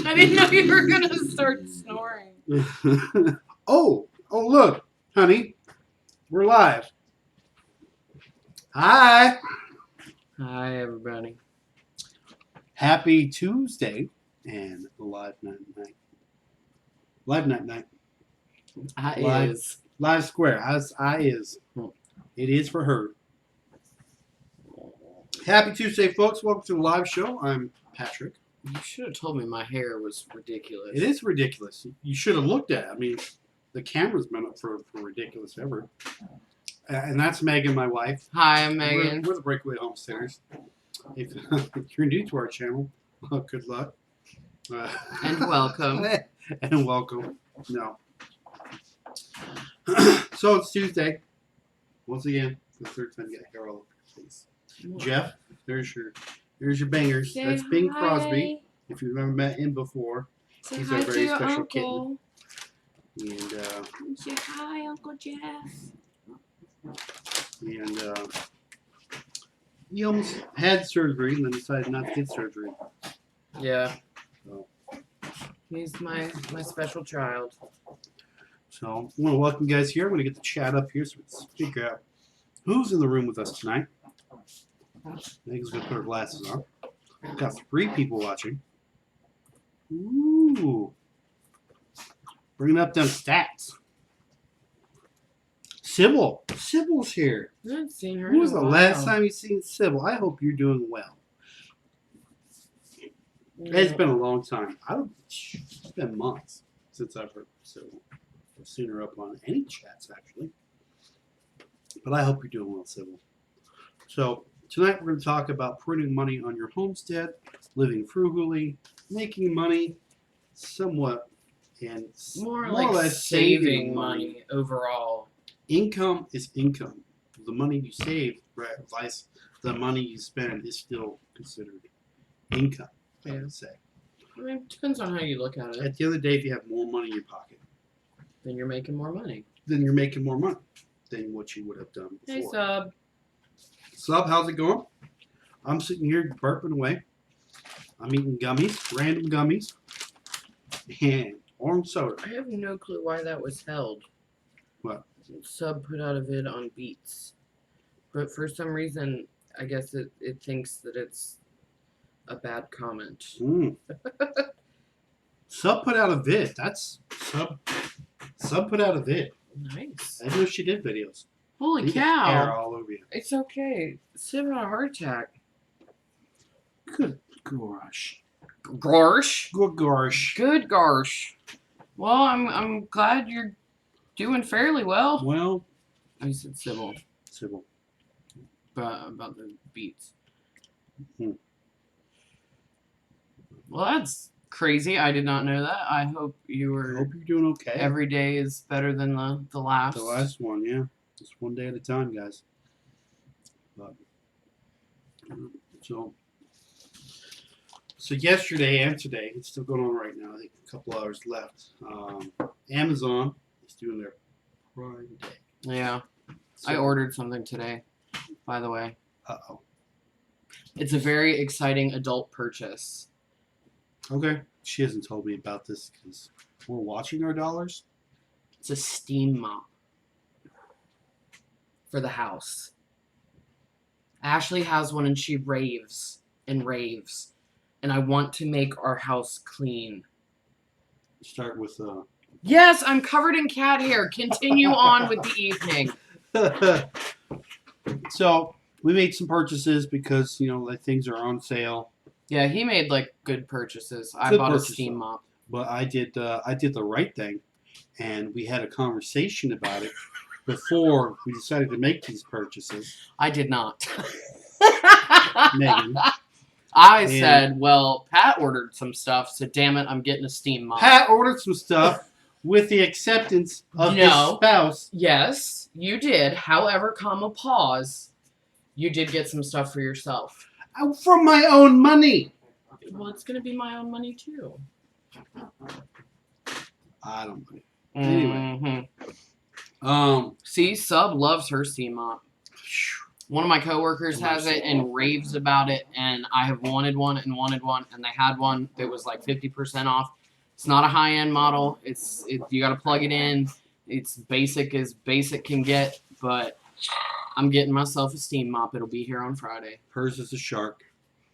I didn't know you were going to start snoring. Oh, look, honey. We're live. Hi. Hi, everybody. Happy Tuesday and live night. Live night. Live square. As I is. It is for her. Happy Tuesday, folks. Welcome to the live show. I'm Patrick. You should have told me my hair was ridiculous. It is ridiculous. You should have looked at it. I mean, the camera's been up for ridiculous ever. And that's Megan, my wife. Hi, I'm Megan. We're the Breakaway Homesteaders. If you're new to our channel, well, good luck. And welcome. And welcome. No. So it's Tuesday. Once again, for the third time, get hair all over your face. Jeff, there's your bangers. Say That's Bing hi. Crosby. If you've never met him before, Say he's hi a very to your special uncle. kitten. And Say hi, Uncle Jeff. He almost had surgery and then decided not to get surgery. Yeah. So, He's my special child. I want to welcome you guys here. I'm going to get the chat up here so we can figure out who's in the room with us tonight. Megan's going to put her glasses on. Got 3 people watching. Ooh. Bringing up them stats. Sybil. Sybil's here. I haven't seen her. When was the last time you seen Sybil? I hope you're doing well. Yeah. It's been a long time. It's been months since I've heard Sybil. I've seen her up on any chats, actually. But I hope you're doing well, Sybil. So, tonight we're going to talk about putting money on your homestead, living frugally, making money somewhat, and more or like less saving money overall. Income is income. The money you save, vice the money you spend, is still considered income, I would say. I mean, it depends on how you look at it. At the end of the day, if you have more money in your pocket, Then you're making more money. then you're making more money than what you would have done before. Hey, Sub. Sub, how's it going? I'm sitting here burping away. I'm eating gummies, random gummies, and orange soda. I have no clue why that was held. What? Sub put out a vid on beets. But for some reason, I guess it thinks that it's a bad comment. Sub put out a vid. That's Sub put out a vid. Nice. I know she did videos. Holy You got hair cow. all over you. It's okay. Sib had a heart attack. Good gosh. Gosh. Good gosh. Good gosh. Well, I'm glad you're doing fairly well. Well, I said Sybil. Sybil. About the beets. Hmm. Well, that's crazy. I did not know that. I hope you I were. hope you're doing okay. Every day is better than the last. The last one, yeah. Just one day at a time, guys. But, so yesterday and today, it's still going on right now. I think a couple hours left. Amazon is doing their Prime Day. Yeah. So, I ordered something today, by the way. Uh-oh. It's a very exciting adult purchase. Okay. She hasn't told me about this because we're watching our dollars. It's a steam mop for the house. Ashley has one and she raves and raves. And I want to make our house clean. Start with Yes, I'm covered in cat hair. Continue on with the evening. So we made some purchases because like things are on sale. Yeah, he made like good purchases. I Good bought purchase, a steam mop. But I did the right thing, and we had a conversation about it before we decided to make these purchases. I did not. Megan. I said, well, Pat ordered some stuff, so damn it, I'm getting a steam mop. Pat ordered some stuff with the acceptance of his spouse. Yes, you did. However, pause, you did get some stuff for yourself. From my own money. Well, it's going to be my own money, too. I don't know. Anyway. See, Sub loves her steam mop. One of my coworkers has it and raves about it, and I have wanted one, and they had one that was like 50% off. It's not a high end model. You got to plug it in. It's basic as basic can get, but I'm getting myself a steam mop. It'll be here on Friday. Hers is a Shark.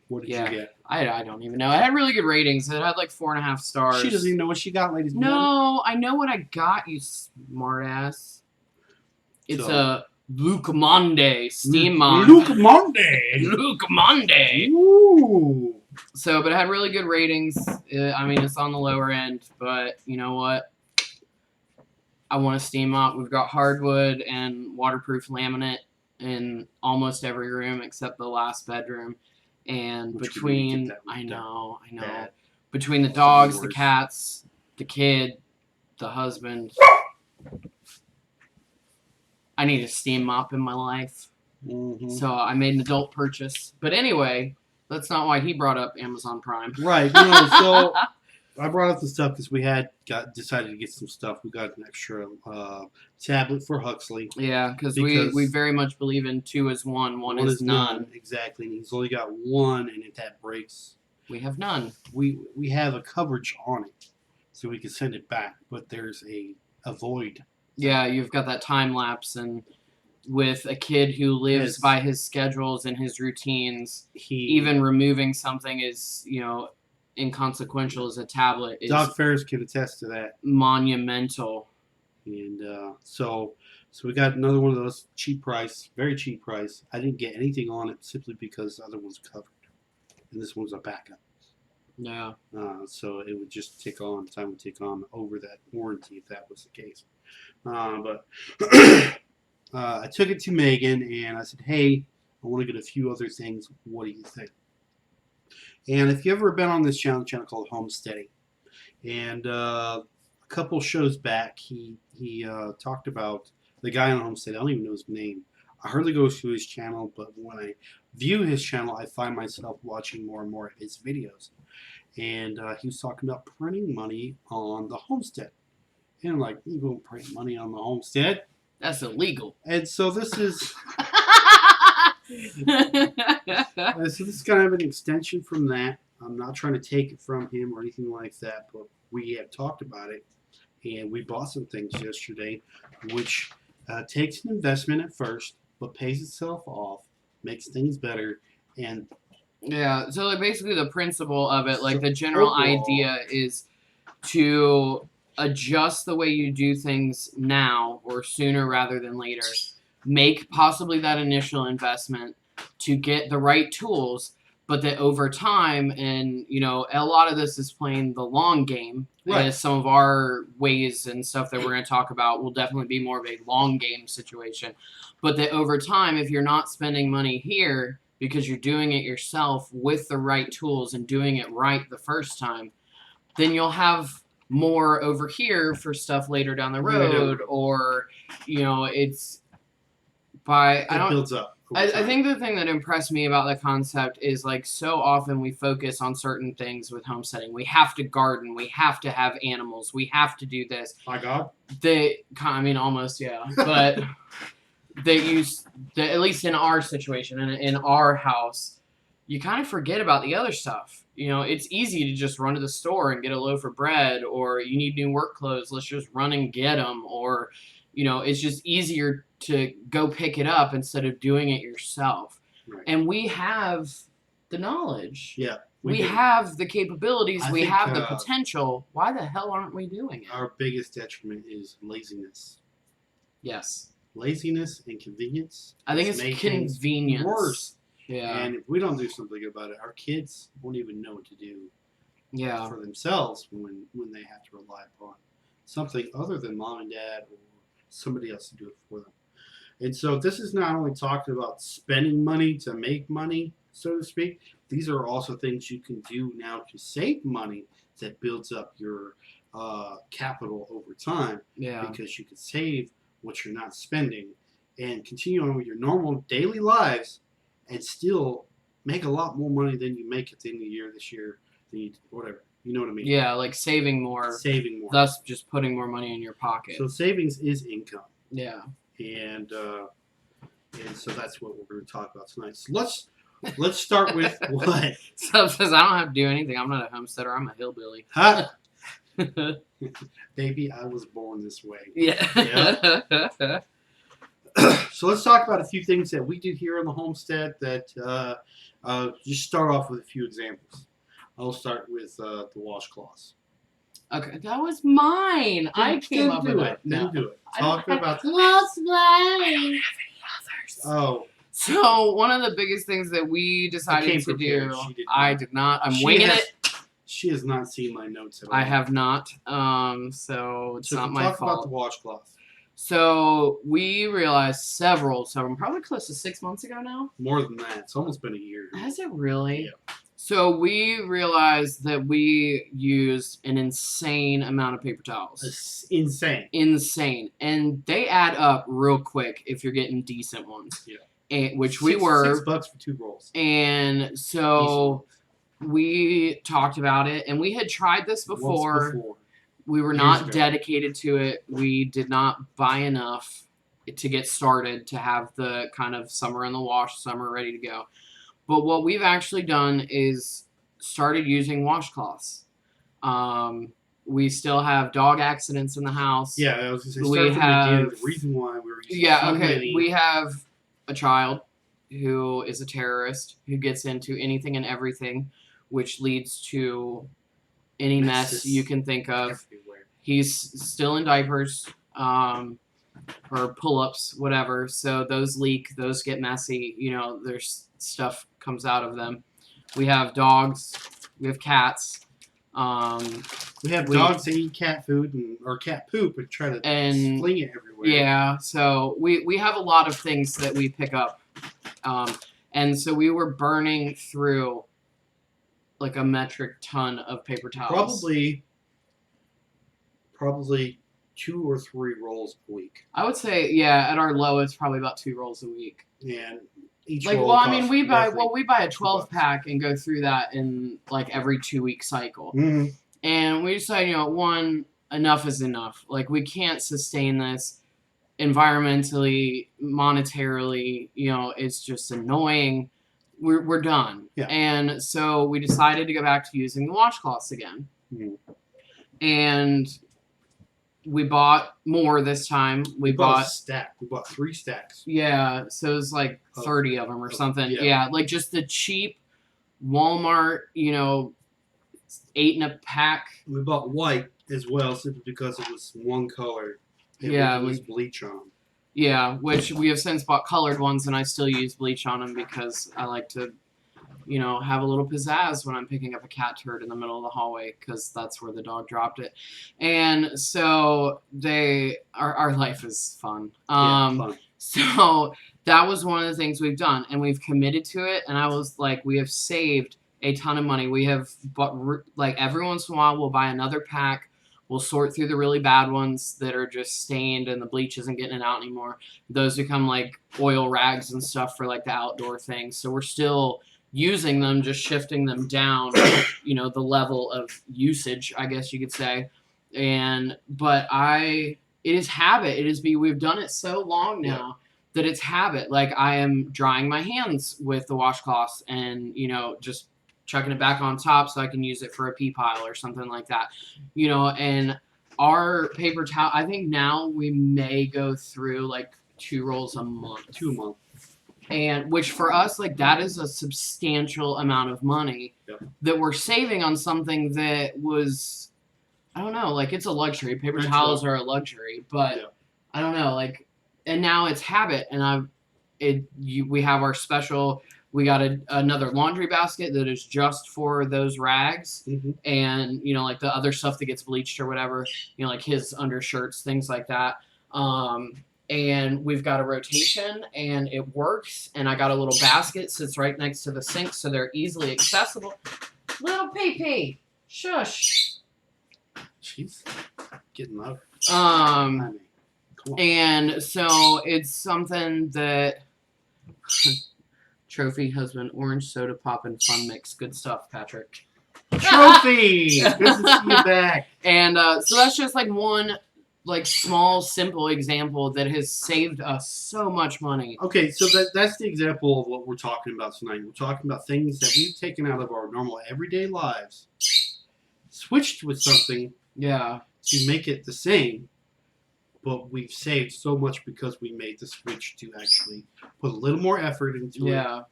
What did you get? I don't even know. It had really good ratings. It had like 4.5 stars. She doesn't even know what she got, ladies and gentlemen. No, I know what I got, you smartass. It's a Luke Monde steam mop. Luke Monde. Luke Monde. Ooh. So, but it had really good ratings. I mean, it's on the lower end, but you know what? I want a steam mop. We've got hardwood and waterproof laminate in almost every room except the last bedroom. And between, I know. Bad. Between the dogs, the cats, the kid, the husband, I need a steam mop in my life. Mm-hmm. So I made an adult purchase. But anyway, that's not why he brought up Amazon Prime. Right. No, so I brought up the stuff because we decided to get some stuff. We got an extra tablet for Huxley. Yeah, because we very much believe in 2 is 1, 1 is none. Exactly. And he's only got one, and if that breaks, we have none. We have a coverage on it, so we can send it back. But there's a void. Yeah, you've got that time lapse, and with a kid who lives by his schedules and his routines, even removing something is, inconsequential as a tablet is Doc Ferris can attest to that. Monumental. And so we got another one of those very cheap price. I didn't get anything on it simply because the other one's covered, and this one's a backup. Yeah. So it would just time would tick on over that warranty if that was the case. But I took it to Megan and I said, "Hey, I want to get a few other things. What do you think?" And if you've ever been on this channel called Homestead, and a couple shows back, he talked about the guy on Homestead. I don't even know his name. I hardly go to his channel, but when I view his channel, I find myself watching more and more of his videos. And he was talking about printing money on the Homestead. And I'm like, you go print money on the Homestead? That's illegal. And so this is... so this is kind of an extension from that. I'm not trying to take it from him or anything like that, but we have talked about it. And we bought some things yesterday, which takes an investment at first, but pays itself off, makes things better, and... Yeah, so like basically the principle of it, like the general idea is to adjust the way you do things now or sooner rather than later. Make possibly that initial investment to get the right tools, but that over time, and a lot of this is playing the long game. Right. As some of our ways and stuff that we're going to talk about will definitely be more of a long game situation. But that over time, if you're not spending money here because you're doing it yourself with the right tools and doing it right the first time, then you'll have more over here for stuff later down the road, or it's by it builds up. I think the thing that impressed me about the concept is like so often we focus on certain things with homesteading. We have to garden. We have to have animals. We have to do this. My God. Almost, yeah. But at least in our situation and in our house, you kind of forget about the other stuff. It's easy to just run to the store and get a loaf of bread, or you need new work clothes. Let's just run and get them. Or, it's just easier to go pick it up instead of doing it yourself. Right. And we have the knowledge. Yeah. We have the capabilities. We have the potential. Why the hell aren't we doing it? Our biggest detriment is laziness. Yes. Laziness and convenience. I think it's convenience. Worse. Yeah. And if we don't do something about it, our kids won't even know what to do for themselves when they have to rely upon something other than mom and dad or somebody else to do it for them. And so this is not only talking about spending money to make money, so to speak. These are also things you can do now to save money that builds up your capital over time. Yeah. Because you can save what you're not spending and continue on with your normal daily lives and still make a lot more money than you make at the end of the year this year, whatever. You know what I mean? Yeah, like saving more. Thus just putting more money in your pocket. So savings is income. Yeah. And And so that's what we're going to talk about tonight. So let's start with what? So says I don't have to do anything. I'm not a homesteader. I'm a hillbilly. Huh? Baby, I was born this way. Yeah. So let's talk about a few things that we do here on the homestead that just start off with a few examples. I'll start with the washcloths. Okay, that was mine. I came up with it. Then do it. Talk about close mine. Oh. So one of the biggest things that we decided to do, I did not. I'm winging it. She has not seen my notes at all. I have not. So it's not my fault. Talk about the washcloth. So we realized several, probably close to 6 months ago now. More than that. It's almost been a year. Has it really? Yeah. So we realized that we used an insane amount of paper towels. It's insane. Insane. And they add up real quick if you're getting decent ones. Yeah. And, which we were. $6 for 2 rolls. And so we talked about it. And we had tried this before. Once before. We were not dedicated to it. We did not buy enough to get started to have the kind of summer in the wash, summer ready to go. But what we've actually done is started using washcloths. We still have dog accidents in the house. Yeah, I was going to say, the reason why we were using so many. We have a child who is a terrorist who gets into anything and everything, which leads to any mess you can think of. Everywhere. He's still in diapers, or pull-ups, whatever. So those leak, those get messy. You know, there's stuff comes out of them. We have dogs. We have cats. We have dogs that eat cat food or cat poop and try to fling it everywhere. Yeah, so we have a lot of things that we pick up. And so we were burning through like a metric ton of paper towels. Probably 2 or 3 rolls a week. I would say, yeah, at our lowest, probably about 2 rolls a week. And each like, roll well, I mean, we buy a 12 $12 pack and go through that in like every 2-week cycle. Mm-hmm. And we decided, you know, one, enough is enough. Like, we can't sustain this environmentally, monetarily. You know, it's just annoying. We're done. Yeah. And so we decided to go back to using the washcloths again. Mm-hmm. And we bought more this time. We bought a stack. We bought 3 stacks. Yeah, so it was like 30 of them or something. Yeah. Like just the cheap Walmart, you know, 8 in a pack. We bought white as well, simply because it was one color. It was bleach on. Yeah, which we have since bought colored ones, and I still use bleach on them because I like to, you know, have a little pizzazz when I'm picking up a cat turd in the middle of the hallway because that's where the dog dropped it. And so our life is fun. Fun. So that was one of the things we've done, and we've committed to it. And I was like, we have saved a ton of money. We have bought, like, every once in a while we'll buy another pack. We'll sort through the really bad ones that are just stained and the bleach isn't getting it out anymore. Those become like oil rags and stuff for like the outdoor things. So we're still using them, just shifting them down, you know, the level of usage, I guess you could say. But it is habit. We've done it so long now that it's habit. Like, I am drying my hands with the washcloths and, you know, just chucking it back on top so I can use it for a pea pile or something like that. You know, and our paper towel, I think now we may go through like 2 rolls a month. 2 a month. And which for us, like, that is a substantial amount of money that we're saving on something that was, I don't know, like, it's a luxury. Paper towels are a luxury, but I don't know, like, and now it's habit. And we have our special. We got another laundry basket that is just for those rags. Mm-hmm. And, you know, like the other stuff that gets bleached or whatever, you know, like his undershirts, things like that. And we've got a rotation and it works. And I got a little basket, sits right next to the sink, so they're easily accessible. Little pee-pee. Shush. She's getting up. And so it's something that... Trophy husband, orange soda pop and fun mix. Good stuff, Patrick. Trophy! Good to see you back. And so that's just like one like small, simple example that has saved us so much money. Okay, so that's the example of what we're talking about tonight. We're talking about things that we've taken out of our normal everyday lives, switched with something Yeah. to make it the same, but we've saved so much because we made the switch to actually put a little more effort into it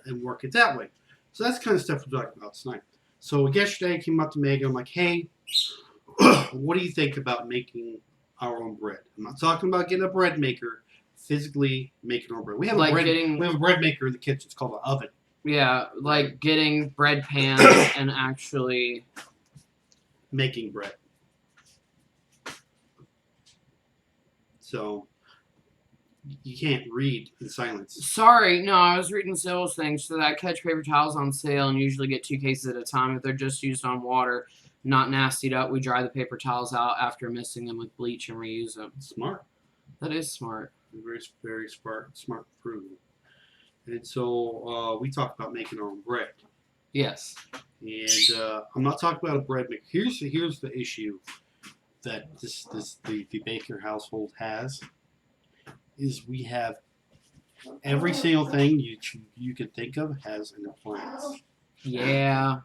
and work it that way. So that's the kind of stuff we're talking about tonight. So yesterday I came up to Megan. I'm like, hey, what do you think about making our own bread? I'm not talking about getting a bread maker, physically making our bread. We have Like we have a bread maker in the kitchen. It's called an oven. Yeah, like getting bread pans and actually making bread. So you can't read in silence. Sorry, no, I was reading sales things. So that catch paper towels on sale and usually get 2 cases at a time. If they're just used on water, not nastied up, we dry the paper towels out after mixing them with bleach and reuse them. Smart. That is smart. Very, very smart proven. And so we talked about making our own bread. Yes. And I'm not talking about a bread maker. Here's the issue that the baker household has is we have every single thing you could think of has an appliance. Yeah.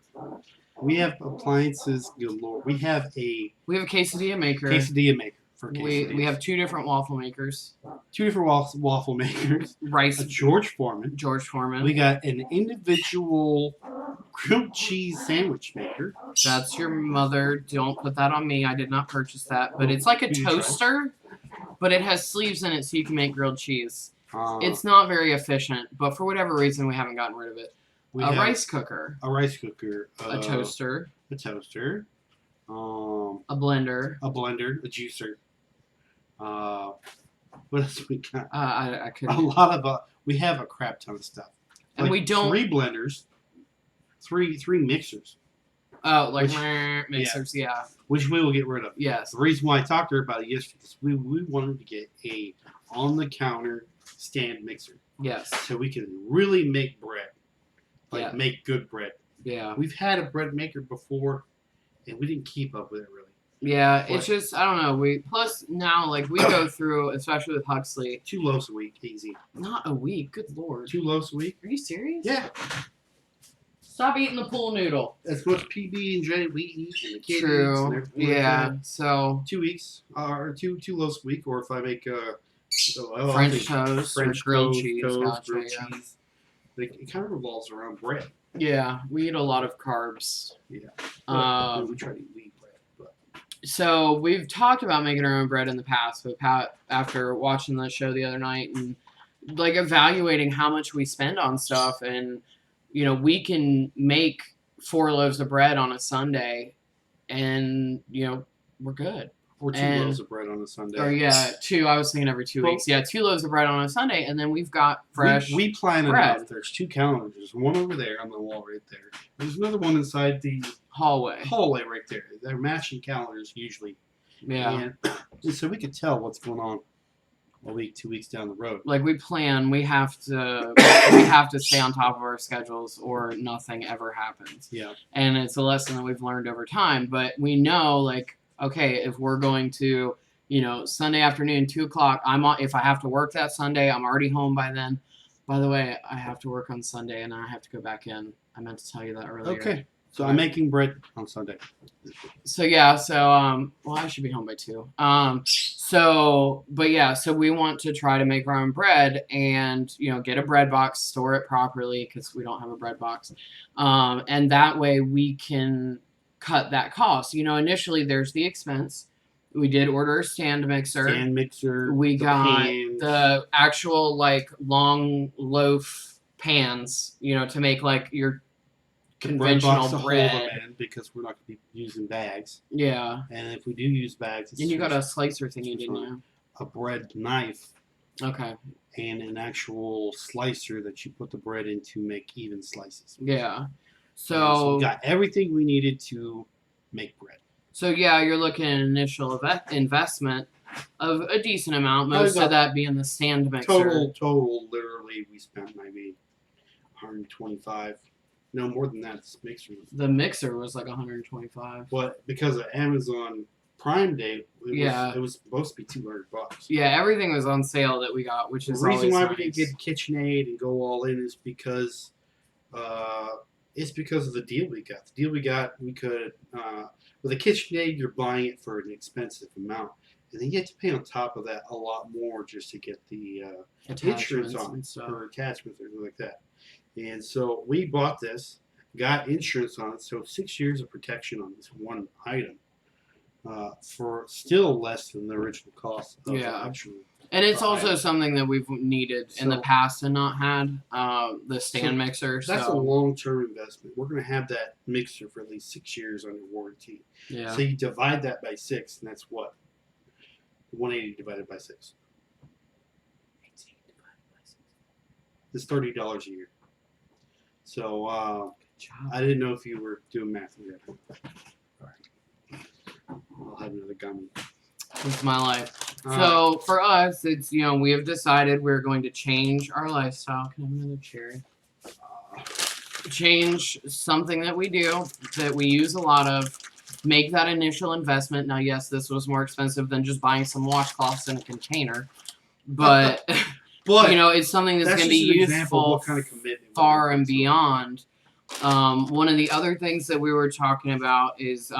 We have appliances galore. We have a quesadilla maker. For quesadillas. We have 2 different waffle makers. 2 different waffle makers. Rice. A George Foreman. We got an individual grilled cheese sandwich maker. That's your mother. Don't put that on me. I did not purchase that. But it's like a toaster, but it has sleeves in it so you can make grilled cheese. It's not very efficient, but for whatever reason, we haven't gotten rid of it. A rice cooker. A toaster. A toaster. A blender. A juicer. What else we got? I couldn't. A lot of we have a crap ton of stuff. And like we don't 3 blenders, 3 mixers. Oh, like mixers, yeah. Which we will get rid of. Yes. The reason why I talked to her about it yesterday is we wanted to get a on the counter stand mixer. Yes. So we can really make bread. Make good bread. Yeah. We've had a bread maker before and we didn't keep up with it really. Yeah, it's just I don't know. Plus now we go through, especially with Huxley, 2 loaves a week, easy. Not a week, good lord. 2 loaves a week? Are you serious? Yeah. Stop eating the pool noodle. As much PB and J we eat and the kids True. Yeah. So 2 weeks or 2 loaves a week, or if I make French toast, French grilled toast, cheese, grilled cheese. It kind of revolves around bread. Yeah, we eat a lot of carbs. Yeah. We try to eat bread. But. So we've talked about making our own bread in the past, but after watching the show the other night and evaluating how much we spend on stuff, and we can make 4 loaves of bread on a Sunday, and we're good. Or 2 loaves of bread on a Sunday. Or 2. I was thinking every 2 weeks. Yeah, 2 loaves of bread on a Sunday, and then we've got fresh. We plan bread. enough. There's 2 calendars. There's one over there on the wall right there. There's another one inside the hallway right there. They're matching calendars usually. Yeah. And so we could tell what's going on a week, 2 weeks down the road. We plan. We have to stay on top of our schedules, or nothing ever happens. Yeah. And it's a lesson that we've learned over time. But we know okay, if we're going to, Sunday afternoon, 2:00, if I have to work that Sunday, I'm already home by then. By the way, I have to work on Sunday and I have to go back in. I meant to tell you that earlier. Okay. So I'm making bread on Sunday. So I should be home by 2. So we want to try to make our own bread and, get a bread box, store it properly because we don't have a bread box. And that way we can cut that cost. Initially there's the expense. We did order a stand mixer. We got the actual long loaf pans, to make your conventional bread. Hold them in because we're not going to be using bags. Yeah. And if we do use bags, and you got a slicer thingy, didn't you? A bread knife. Okay. And an actual slicer that you put the bread in to make even slices. Yeah. So we got everything we needed to make bread. So you're looking at an initial investment of a decent amount. Most of that being the stand mixer. Total. Literally, we spent maybe $125. No more than that. This mixer. The mixer was $125. But because of Amazon Prime Day, Yeah. it was supposed to be $200. Yeah, everything was on sale that we got, which The is reason always why nice. we didn't get KitchenAid and go all in is because it's because of the deal we got. The deal we got, we could with a KitchenAid, you're buying it for an expensive amount, and then you have to pay on top of that a lot more just to get the insurance on it or attachments or something like that. And so we bought this, got insurance on it, so 6 years of protection on this one item. For still less than the original cost of the actual. And it's also something that we've needed in the past and not had, the stand mixer. That's a long-term investment. We're going to have that mixer for at least 6 years under warranty. Yeah. So you divide that by 6, and that's what? 180 divided by 6. It's $30 a year. So I didn't know if you were doing math yet. All right. I'll have another gummy. It's my life. So for us, it's, we have decided we're going to change our lifestyle. Can I have another cherry? Change something that we do, that we use a lot of, make that initial investment. Now, yes, this was more expensive than just buying some washcloths in a container, but, it's something that's going to be useful far and beyond. One of the other things that we were talking about is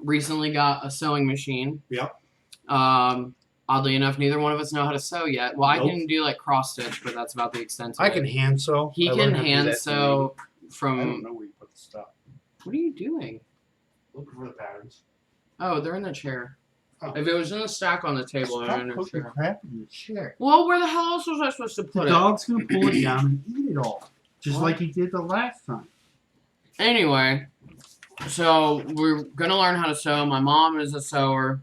recently got a sewing machine. Yep. Oddly enough, neither one of us know how to sew yet. Well, nope. I can do like cross stitch, but that's about the extent of it. I can hand sew. He can hand sew from. I don't know where you put the stuff. What are you doing? Looking for the patterns. Oh, they're in the chair. Oh. If it was in the stack on the table, they're in the chair. Crap in the chair. Well, where the hell else was I supposed to put it? The dog's gonna pull it down and eat it all, just like he did the last time. Anyway, so we're gonna learn how to sew. My mom is a sewer,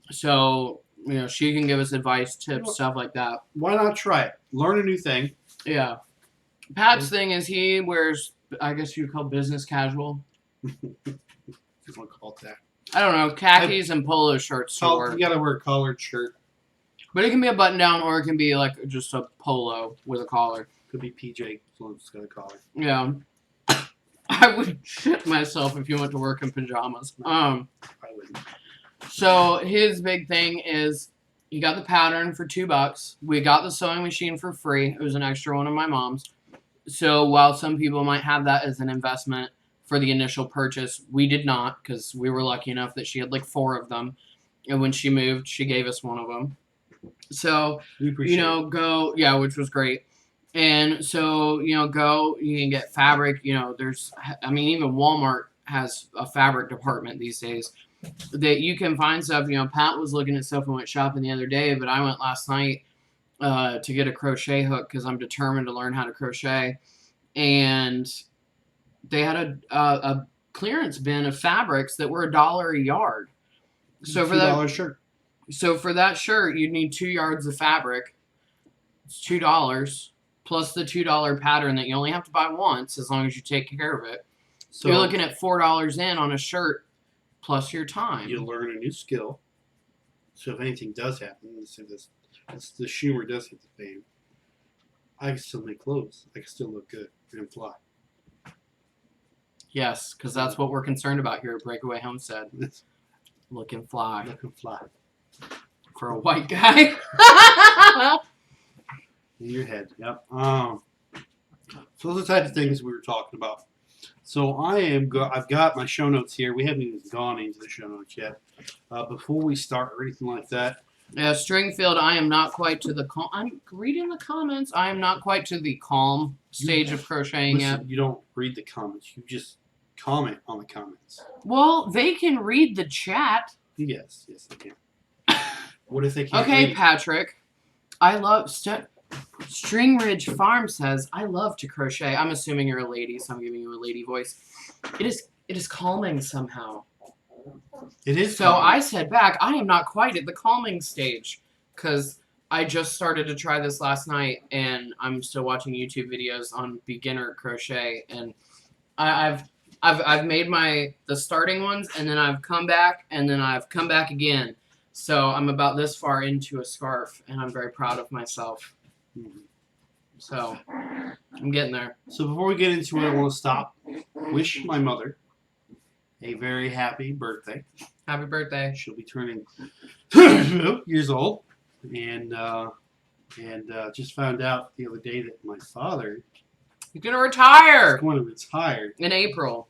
so she can give us advice, tips, stuff like that. Why not try it? Learn a new thing. Yeah. Pat's thing is he wears, I guess you'd call business casual. You want to call it that? I don't know, khakis and polo shirts. You gotta wear a collared shirt. But it can be a button down, or it can be like just a polo with a collar. Could be PJ, so it's got a collar. Yeah. I would shit myself if you went to work in pajamas. I wouldn't. So his big thing is he got the pattern for $2. We got the sewing machine for free. It was an extra one of my mom's. So while some people might have that as an investment for the initial purchase, we did not, because we were lucky enough that she had like 4 of them. And when she moved, she gave us one of them. So, go, which was great. And so, go, you can get fabric, even Walmart has a fabric department these days that you can find stuff. Pat was looking at stuff and went shopping the other day, but I went last night to get a crochet hook because I'm determined to learn how to crochet. And they had a clearance bin of fabrics that were $1 a yard. So for that shirt. So for that shirt, you'd need 2 yards of fabric. It's $2 plus the $2 pattern that you only have to buy once as long as you take care of it. So you're looking at $4 in on a shirt plus your time. You learn a new skill. So if anything does happen, let's say the Schumer does hit the fan, I can still make clothes. I can still look good and fly. Yes, because that's what we're concerned about here at Breakaway Homestead. Look and fly. Look and fly. For a white guy. In your head, yep. So those are the type of things we were talking about. So I've got my show notes here. We haven't even gone into the show notes yet. Before we start or anything like that. Yeah, Stringfield, I am not quite to the calm. I'm reading the comments. I am not quite to the calm stage of crocheting yet. You don't read the comments. You just comment on the comments. Well, they can read the chat. Yes, they can. What if they can't Okay, read? Patrick. I love... String Ridge Farm says, I love to crochet. I'm assuming you're a lady, so I'm giving you a lady voice. It is calming somehow. It is. So calming. I said back, I am not quite at the calming stage, because I just started to try this last night, and I'm still watching YouTube videos on beginner crochet, and I've made the starting ones, and then I've come back, and then I've come back again. So I'm about this far into a scarf, and I'm very proud of myself. So, I'm getting there. So before we get into it, I want to stop, wish my mother a very happy birthday. Happy birthday. She'll be turning years old, and just found out the other day that my father He's gonna retire is going to retire in April.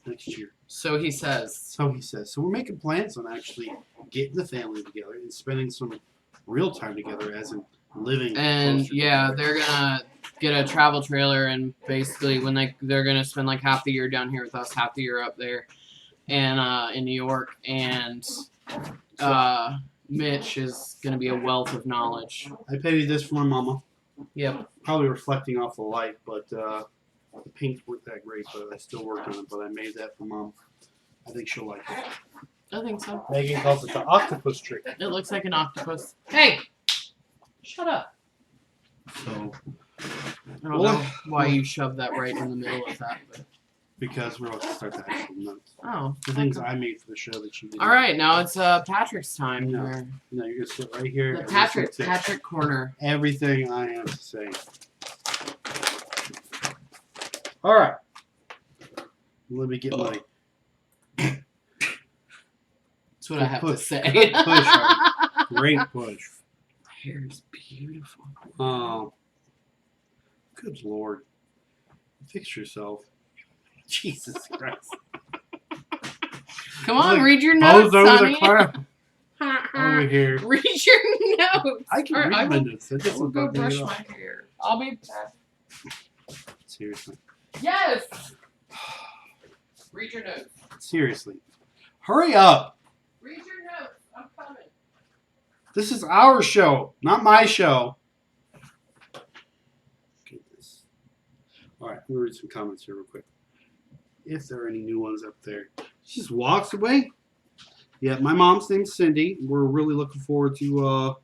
next year. So he says. So he says. So we're making plans on actually getting the family together and spending some real time together, as in living. And closer yeah, together. they're gonna get a travel trailer, and basically when they're gonna spend like half the year down here with us, half the year up there, and in New York. And Mitch is gonna be a wealth of knowledge. I painted this for my mama. Yep. Probably reflecting off the light, but the paints weren't that great. But I still worked on it. But I made that for mom. I think she'll like it. I think so. Megan calls it the octopus trick. It looks like an octopus. Hey, shut up. So I don't know why you shoved that right in the middle of that. But. because we're about to start the actual notes. Oh. The things I made for the show that you did. All right, now it's Patrick's time. No. Here. No, you're gonna sit right here. The and Patrick listen to Patrick corner. everything I have to say. All right. Let me get my That's what I have to push. say. Good push, honey. Great push. Hair is beautiful. Good Lord. Fix yourself. Jesus Christ. Come on, Look, read your notes, over Sonny. the crap over here. Read your notes. I can Or read I my will, notes. That I will doesn't go bug me brush at all. my hair. I'll be back. Seriously. Yes. Read your notes. Seriously. Hurry up. Read your notes. I'm coming. This is our show, not my show. Goodness. All right, I'm going to read some comments here real quick. If there are any new ones up there. She just walks away. Yeah, my mom's name's Cindy. We're really looking forward to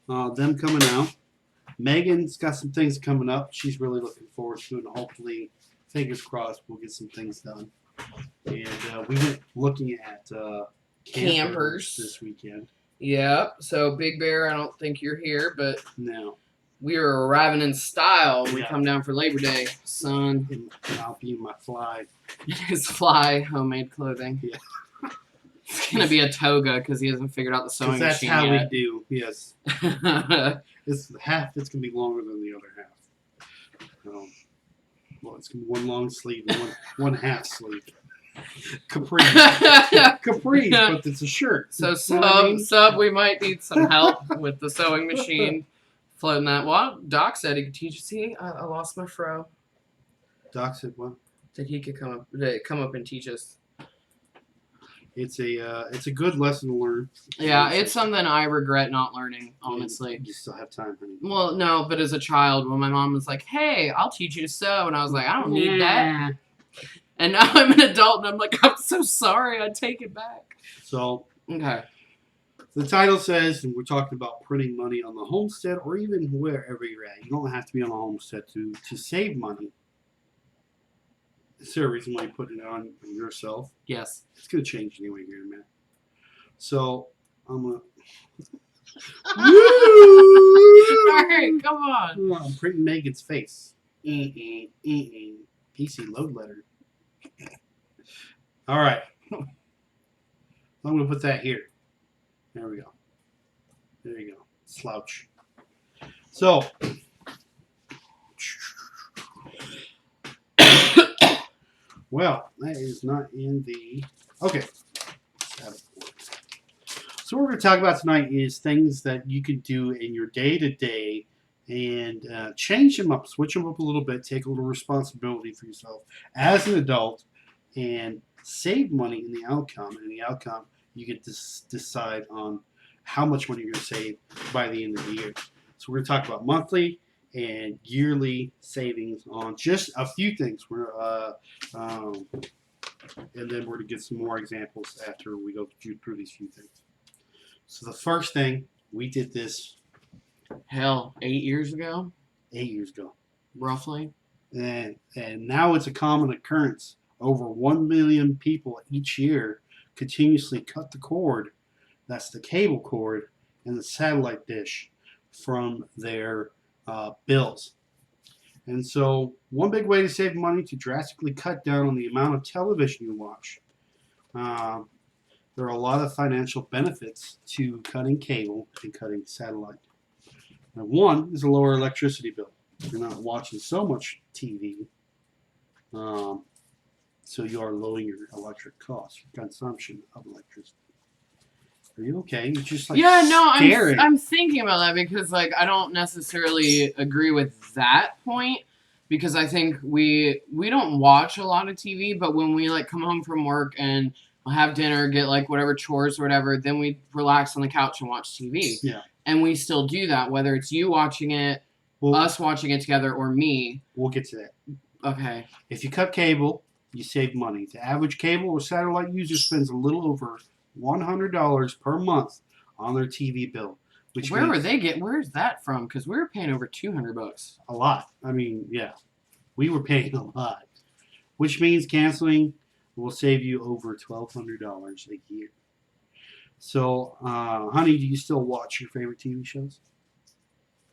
them coming out. Megan's got some things coming up. She's really looking forward to it. And hopefully, fingers crossed, we'll get some things done. And we went looking at campers this weekend. Yep. So Big Bear, I don't think you're here, but No. we were arriving in style when we Yeah. come down for Labor Day. Son, And I'll be in my fly. his fly homemade clothing. Yeah. It's gonna be a toga because he hasn't figured out the sewing Because that's machine how yet. we do. Yes. It's half that's going to be longer than the other half. Well, it's going to be one long sleeve and one half sleeve. Capri. Capri, but it's a shirt. So You know what I mean? sub, we might need some help with the sewing machine. Floating that. Well, Doc said he could teach us. See, I lost my fro. Doc said, "Well, That he could come up and teach us. it's a good lesson to learn." Yeah, it's something I regret not learning, honestly. You still have time, honey. Well, no, but as a child, when my mom was like, "Hey, I'll teach you to sew," and I was like, "I don't need that." And now I'm an adult, and I'm like, "I'm so sorry. I take it back." So Okay. the title says, and we're talking about printing money on the homestead, or even wherever you're at. You don't have to be on the homestead to save money. Is there a reason why you're putting it on yourself? Yes. It's going to change anyway here in a minute. So, I'm going All right, come on. to... I'm printing Megan's face. PC load letter. All right. I'm going to put that here. There we go. There you go. Slouch. So... Well, that is not in the... Okay. So what we're going to talk about tonight is things that you can do in your day-to-day and change them up, switch them up a little bit, take a little responsibility for yourself as an adult, and save money in the outcome. And in the outcome, you get to decide on how much money you're going to save by the end of the year. So we're going to talk about monthly and yearly savings on just a few things. And then we're going to get some more examples after we go through these few things. So the first thing, we did this Hell, 8 years ago, 8 years ago. roughly. And now it's a common occurrence. Over 1 million people each year continuously cut the cord, that's the cable cord, and the satellite dish from their bills. And so one big way to save money to drastically cut down on the amount of television you watch There are a lot of financial benefits to cutting cable and cutting satellite. Now, one is a lower electricity bill. You're not watching so much TV, so you are lowering your electric costs, your consumption of electricity. Are you okay? You're just like I'm thinking about that because like I don't necessarily agree with that point because I think we don't watch a lot of TV, but when we like come home from work and we'll have dinner, get like whatever chores or whatever, then we relax on the couch and watch TV. Yeah. And we still do that, whether it's you watching it, us watching it together, or me. We'll get to that. Okay. If you cut cable, you save money. The average cable or satellite user spends a little over $100 per month on their TV bill. Where's that from? Because we were paying over $200. A lot. I mean, yeah. We were paying a lot. Which means canceling will save you over $1,200 a year. So, honey, do you still watch your favorite TV shows?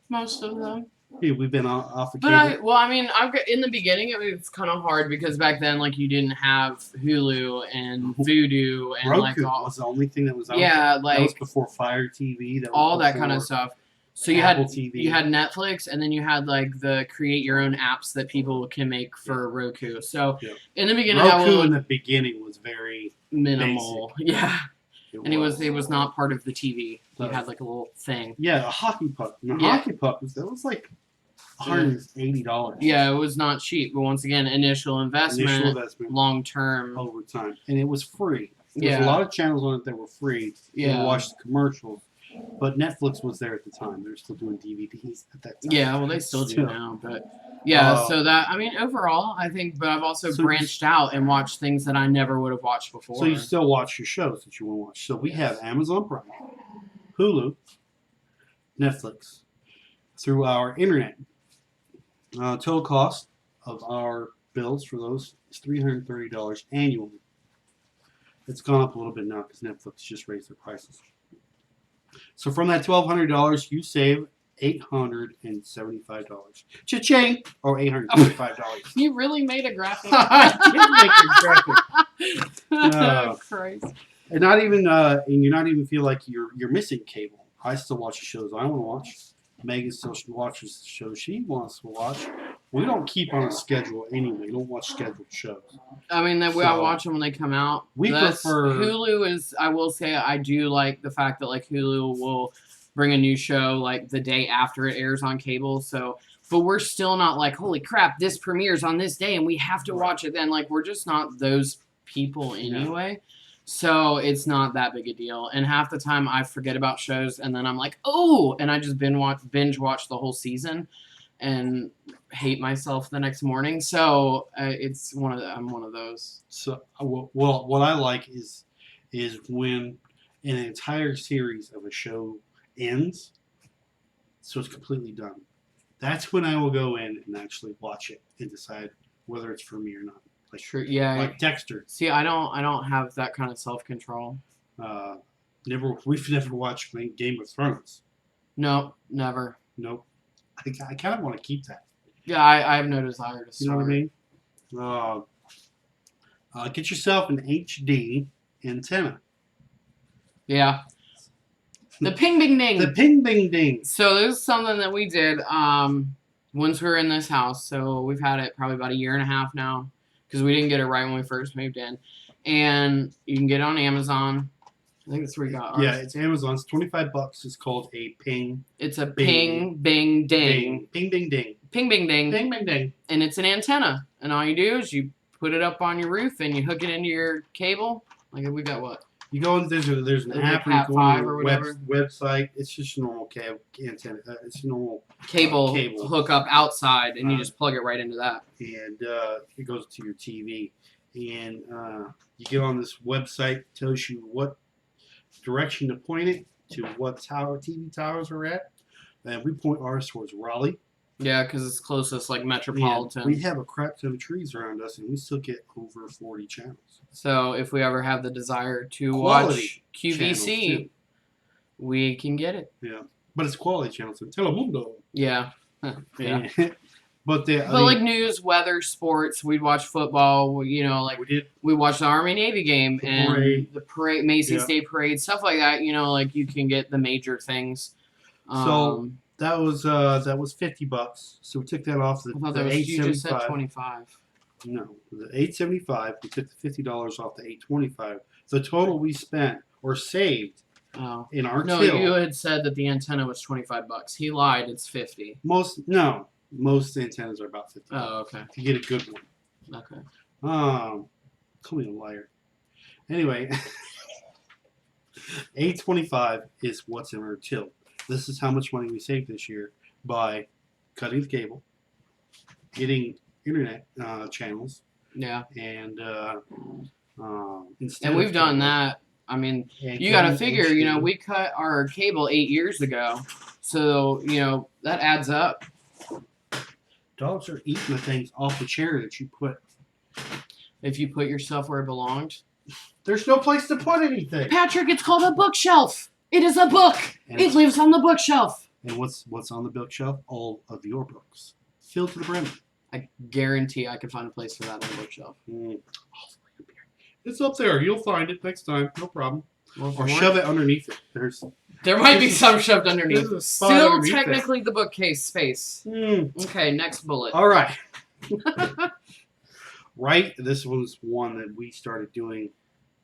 Most of them. Yeah, we've been off the cable. I've got, in the beginning it's kind of hard because back then like you didn't have Hulu and Vudu and Roku like all was the only thing that was out. Yeah, there. Like that was before Fire TV. That was all that kind of stuff. So you Apple had TV. You had Netflix, and then you had like the create your own apps that people can make for Roku. So in the beginning, in the beginning was very minimal. Basic. Yeah. It was not part of the TV. You had like a little thing. Yeah, a hockey puck. And hockey puck was like $180. Yeah, it was not cheap. But once again, initial investment. Long term. Over time. And it was free. There was a lot of channels on it that were free. You could watch the commercials. But Netflix was there at the time. They were still doing DVDs at that time. Yeah, well, they still do now. But yeah, so that, I mean, overall, I think, but I've also branched out and watched things that I never would have watched before. So you still watch your shows that you want to watch. So we have Amazon Prime, Hulu, Netflix, through our internet. Total cost of our bills for those is $330 annually. It's gone up a little bit now because Netflix just raised their prices. So from that $1,200, you save $875. Cha-ching! Or $825. You really made a graphic. I did make a graphic. Oh, Christ. And not even, and you're not even feel like you're missing cable. I still watch the shows I want to watch. Megan still watches the shows she wants to watch. We don't keep on a schedule anyway. We don't watch scheduled shows. I mean, I watch them when they come out. We prefer Hulu is. I will say I do like the fact that like Hulu will bring a new show like the day after it airs on cable. So, but we're still not like, holy crap, this premieres on this day and we have to watch it then. Like we're just not those people anyway. So it's not that big a deal. And half the time I forget about shows and then I'm like, oh, and I just binge watch the whole season and hate myself the next morning. So I'm one of those. So well, what I like is when an entire series of a show ends, so it's completely done. That's when I will go in and actually watch it and decide whether it's for me or not. Like, True. Yeah. Like Dexter. See, I don't have that kind of self-control. We've never watched Game of Thrones. No, never. Nope. I kind of want to keep that. Yeah, I have no desire to start. You know what I mean? Get yourself an HD antenna. Yeah. The ping bing ding. The ping bing ding. So this is something that we did once we were in this house. So we've had it probably about a year and a half now because we didn't get it right when we first moved in. And you can get it on Amazon. I think that's where we got ours. Yeah, it's Amazon. It's $25. It's called a ping. It's a ping bing ding. Ping bing ding. Ping bing ding. Ping bing ding. And it's an antenna. And all you do is you put it up on your roof and you hook it into your cable. Like we got what? You go in, there's an app Cat or 5 or whatever. Website. It's just a normal antenna. It's a normal cable hookup outside, and you just plug it right into that. And it goes to your TV. And you get on this website, it tells you what direction to point it to, what TV towers are at. And we point ours towards Raleigh. Yeah, because it's closest, like metropolitan. And we have a crap ton of trees around us, and we still get over 40 channels. So if we ever have the desire to watch QVC, we can get it. Yeah, but it's quality channels. So Telemundo. Yeah. Yeah. But like news, weather, sports, we'd watch football. Like we did. we watched the Army Navy game and the parade, Macy's Yeah. Day Parade, stuff like that. Like you can get the major things. So that was $50. So we took that off I thought the that was you just said 875. 25. No, the $875. We took the $50 off the $825. The total we spent or saved in our No, till. you had said that the antenna was $25. He lied. It's 50. Most antennas are about $50. Oh, okay. If you get a good one. Okay. Call me a liar. Anyway, $825 is what's in our till. This is how much money we saved this year by cutting the cable, getting internet channels. Yeah. And and we've done that. I mean, you got to figure, we cut our cable 8 years ago. So, that adds up. Dogs are eating the things off the chair that you put. If you put yourself where it belonged. There's no place to put anything. Patrick, it's called a bookshelf. It is a book. It lives on the bookshelf. And what's on the bookshelf? All of your books. Filled to the brim. I guarantee I could find a place for that on the bookshelf. It's up there. You'll find it next time. No problem. Well, or shove it underneath it. There might be some shoved underneath. Still underneath technically the bookcase space. Okay, next bullet. All right. Right? This was one that we started doing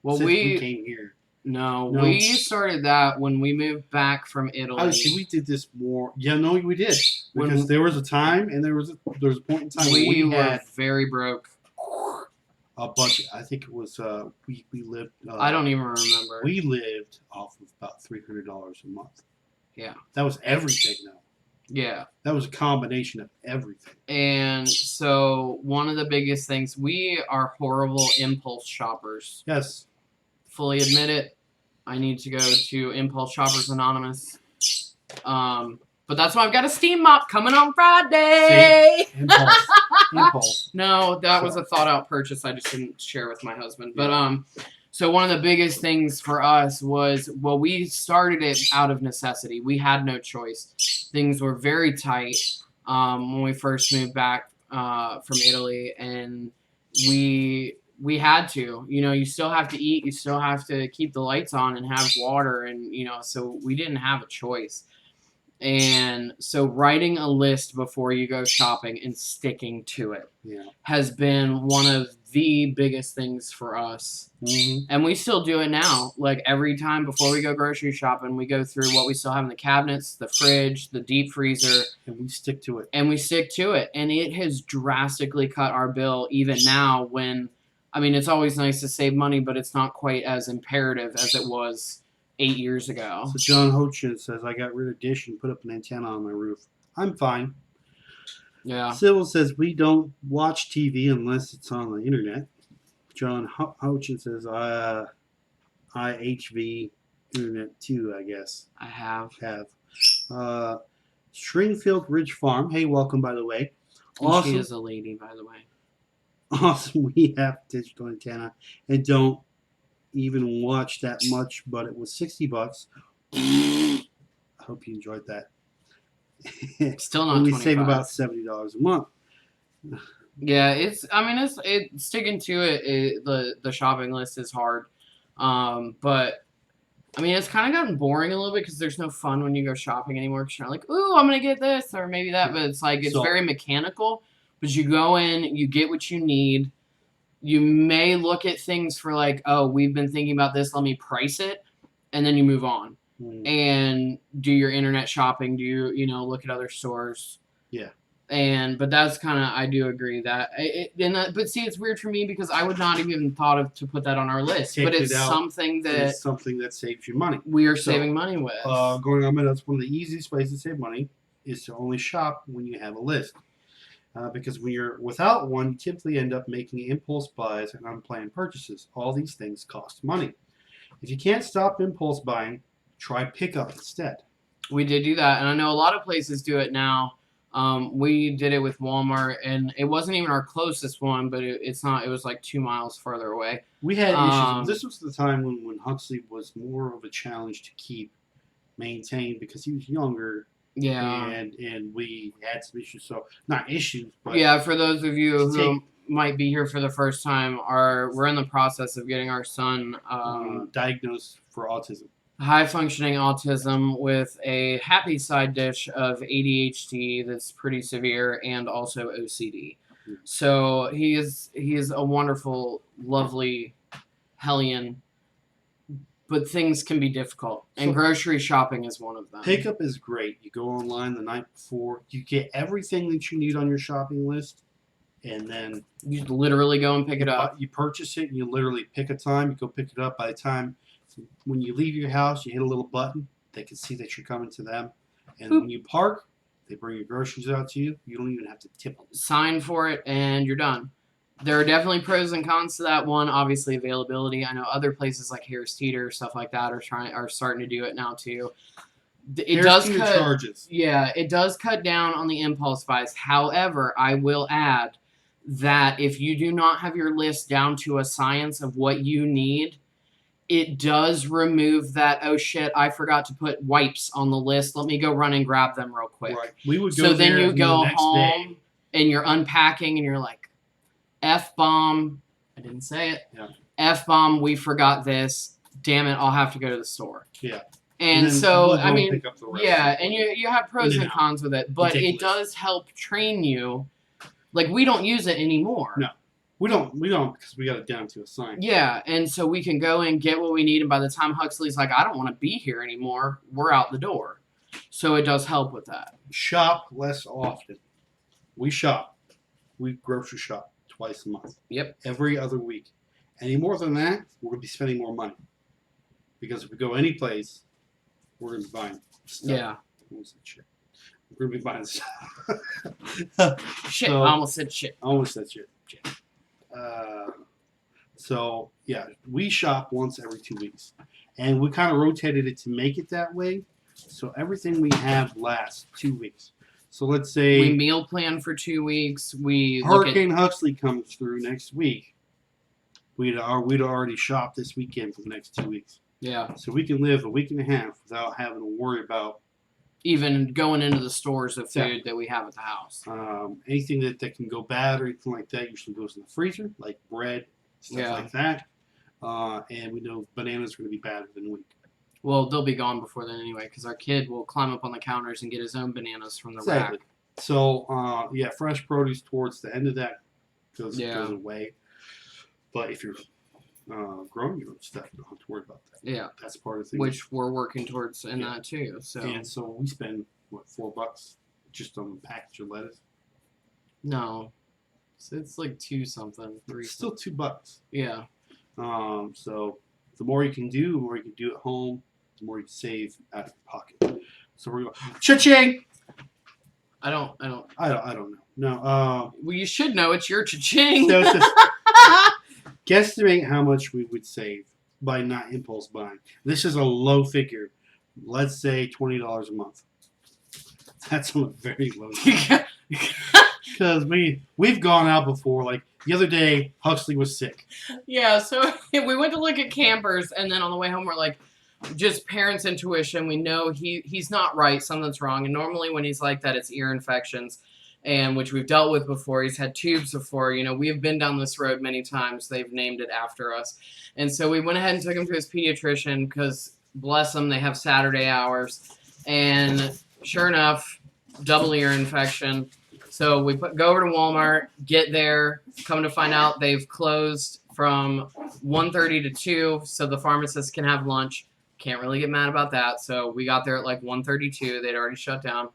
since we came here. No, we started that when we moved back from Italy. Oh, see, we did this more. Yeah, no, we did. Because there was a time, and there was a point in time when we were very broke. A budget. I think it was we lived. I don't even remember. We lived off of about $300 a month. Yeah, that was everything, though. Yeah, that was a combination of everything. And so one of the biggest things, we are horrible impulse shoppers. Yes, fully admit it. I need to go to Impulse Shoppers Anonymous. But that's why I've got a Steam Mop coming on Friday. See? Impulse. No, that was a thought-out purchase. I just didn't share with my husband. But so one of the biggest things for us was, well, we started it out of necessity. We had no choice. Things were very tight when we first moved back from Italy, and we had to. You still have to eat. You still have to keep the lights on and have water, and so we didn't have a choice. And so writing a list before you go shopping and sticking to it has been one of the biggest things for us. Mm-hmm. And we still do it now. Like every time before we go grocery shopping, we go through what we still have in the cabinets, the fridge, the deep freezer. And we stick to it. And it has drastically cut our bill even now when, it's always nice to save money, but it's not quite as imperative as it was 8 years ago. So John Hochin says, I got rid of dish and put up an antenna on my roof. I'm fine. Yeah. Sybil says, we don't watch TV unless it's on the internet. John Hochin says, IHV internet too, I guess. I have. Stringfield Ridge Farm. Hey, welcome, by the way. Awesome. She is a lady, by the way. Awesome. We have digital antenna and don't even watch that much, but it was $60. I hope you enjoyed that. Still not. We save about $70 a month. Yeah, it's sticking to it. The shopping list is hard, but it's kind of gotten boring a little bit because there's no fun when you go shopping anymore. Because you're like, ooh, I'm gonna get this or maybe that, but it's like it's very mechanical. But you go in, you get what you need. You may look at things for like, oh, we've been thinking about this. Let me price it, and then you move on and do your internet shopping. Do you look at other stores? Yeah. But that's kind of, I do agree that but see, it's weird for me because I would not have even thought of to put that on our list. But it's something that saves you money. We are saving money with. Going on, that's one of the easiest ways to save money is to only shop when you have a list. Because when you're without one, you typically end up making impulse buys and unplanned purchases. All these things cost money. If you can't stop impulse buying, try pickup instead. We did do that, and I know a lot of places do it now. We did it with Walmart, and it wasn't even our closest one, but it was like 2 miles further away. We had issues. This was the time when Huxley was more of a challenge to maintain because he was younger. Yeah. And we had some issues. So not issues, but Yeah, for those of you to who might be here for the first time, we're in the process of getting our son diagnosed for autism. high functioning autism with a happy side dish of ADHD that's pretty severe and also OCD. So he is a wonderful, lovely hellion, but things can be difficult, and So- grocery shopping is one of them. Pickup is great. You go online the night before, you get everything that you need on your shopping list, and then You literally go and pick it up. you purchase it, and you literally pick a time. You go pick it up. By the time when you leave your house, you hit a little button. They can see that you're coming to them, and Boop. when you park, they bring your groceries out to you. You don't even have to tip them. Sign for it, and you're done. There are definitely pros and cons to that. One, obviously availability. I know other places like Harris Teeter, stuff like that, are starting to do it now too. It does cut charges. Yeah, it does cut down on the impulse buys. However, I will add that if you do not have your list down to a science of what you need, it does remove that, oh shit, I forgot to put wipes on the list. Let me go run and grab them real quick. Right. We would go So then there, you and go the next home day, and you're unpacking and you're like, F-bomb. I didn't say it. Yeah. F-bomb, we forgot this. Damn it, I'll have to go to the store. Yeah. And then so, we'll go I mean, pick up the rest yeah, of it. and you have pros In and and out. cons with it, but it Ridiculous. does help train you. Like, we don't use it anymore. No. We don't because we got it down to a science. Yeah, and so we can go and get what we need, and by the time Huxley's like, I don't want to be here anymore, we're out the door. So it does help with that. Shop less often. We shop. We grocery shop twice a month. Yep. Every other week. Any more than that, we're going to be spending more money. Because if we go any place, we're going to be buying stuff. Yeah. What was that shit? We're going to be buying stuff. Shit, So- I almost said shit. I almost said shit. So, yeah, we shop once every 2 weeks. And we kind of rotated it to make it that way. So everything we have lasts 2 weeks. So let's say We meal plan for 2 weeks. We look at Hurricane Huxley comes through next week. We'd already shopped this weekend for the next 2 weeks. yeah, So we can live a week and a half without having to worry about even going into the stores of food Yeah. that we have at the house. anything that can go bad or anything like that. Usually goes in the freezer, like bread, stuff Yeah. like that. And we know bananas are going to be bad within a week. Well, they'll be gone before then anyway, because our kid will climb up on the counters and get his own bananas from the Exactly. rack. So, yeah, fresh produce towards the end of that goes Yeah. away. But if you're growing your own stuff, you don't have to worry about that. Yeah, That's part of the thing. which we're working towards in Yeah. that too. So And so we spend, what, $4 just on a package of lettuce? no, it's like 2 something, 3. It's still $2. Yeah, So the more you can do, the more you can do at home, the more you can save out of your pocket. So we're going, cha-ching! I don't. I don't know. No. Well, you should know it's your cha-ching. So it's just guesstimate how much we would save by not impulse buying. This is a low figure. Let's say $20 a month. That's on a very low figure. Because we've gone out before. Like the other day, Huxley was sick. Yeah, so we went to look at campers, and then on the way home, we're like, just parents' intuition. We know he's not right. Something's wrong. And normally when he's like that, it's ear infections, and which we've dealt with before. He's had tubes before. You know, we have been down this road many times. They've named it after us. And so we went ahead and took him to his pediatrician because, bless them, they have Saturday hours. And sure enough, double ear infection. So we go over to Walmart, get there, come to find out they've closed from 1:30 to 2, so the pharmacist can have lunch. Can't really get mad about that. So we got there at like 1:32. They'd already shut down.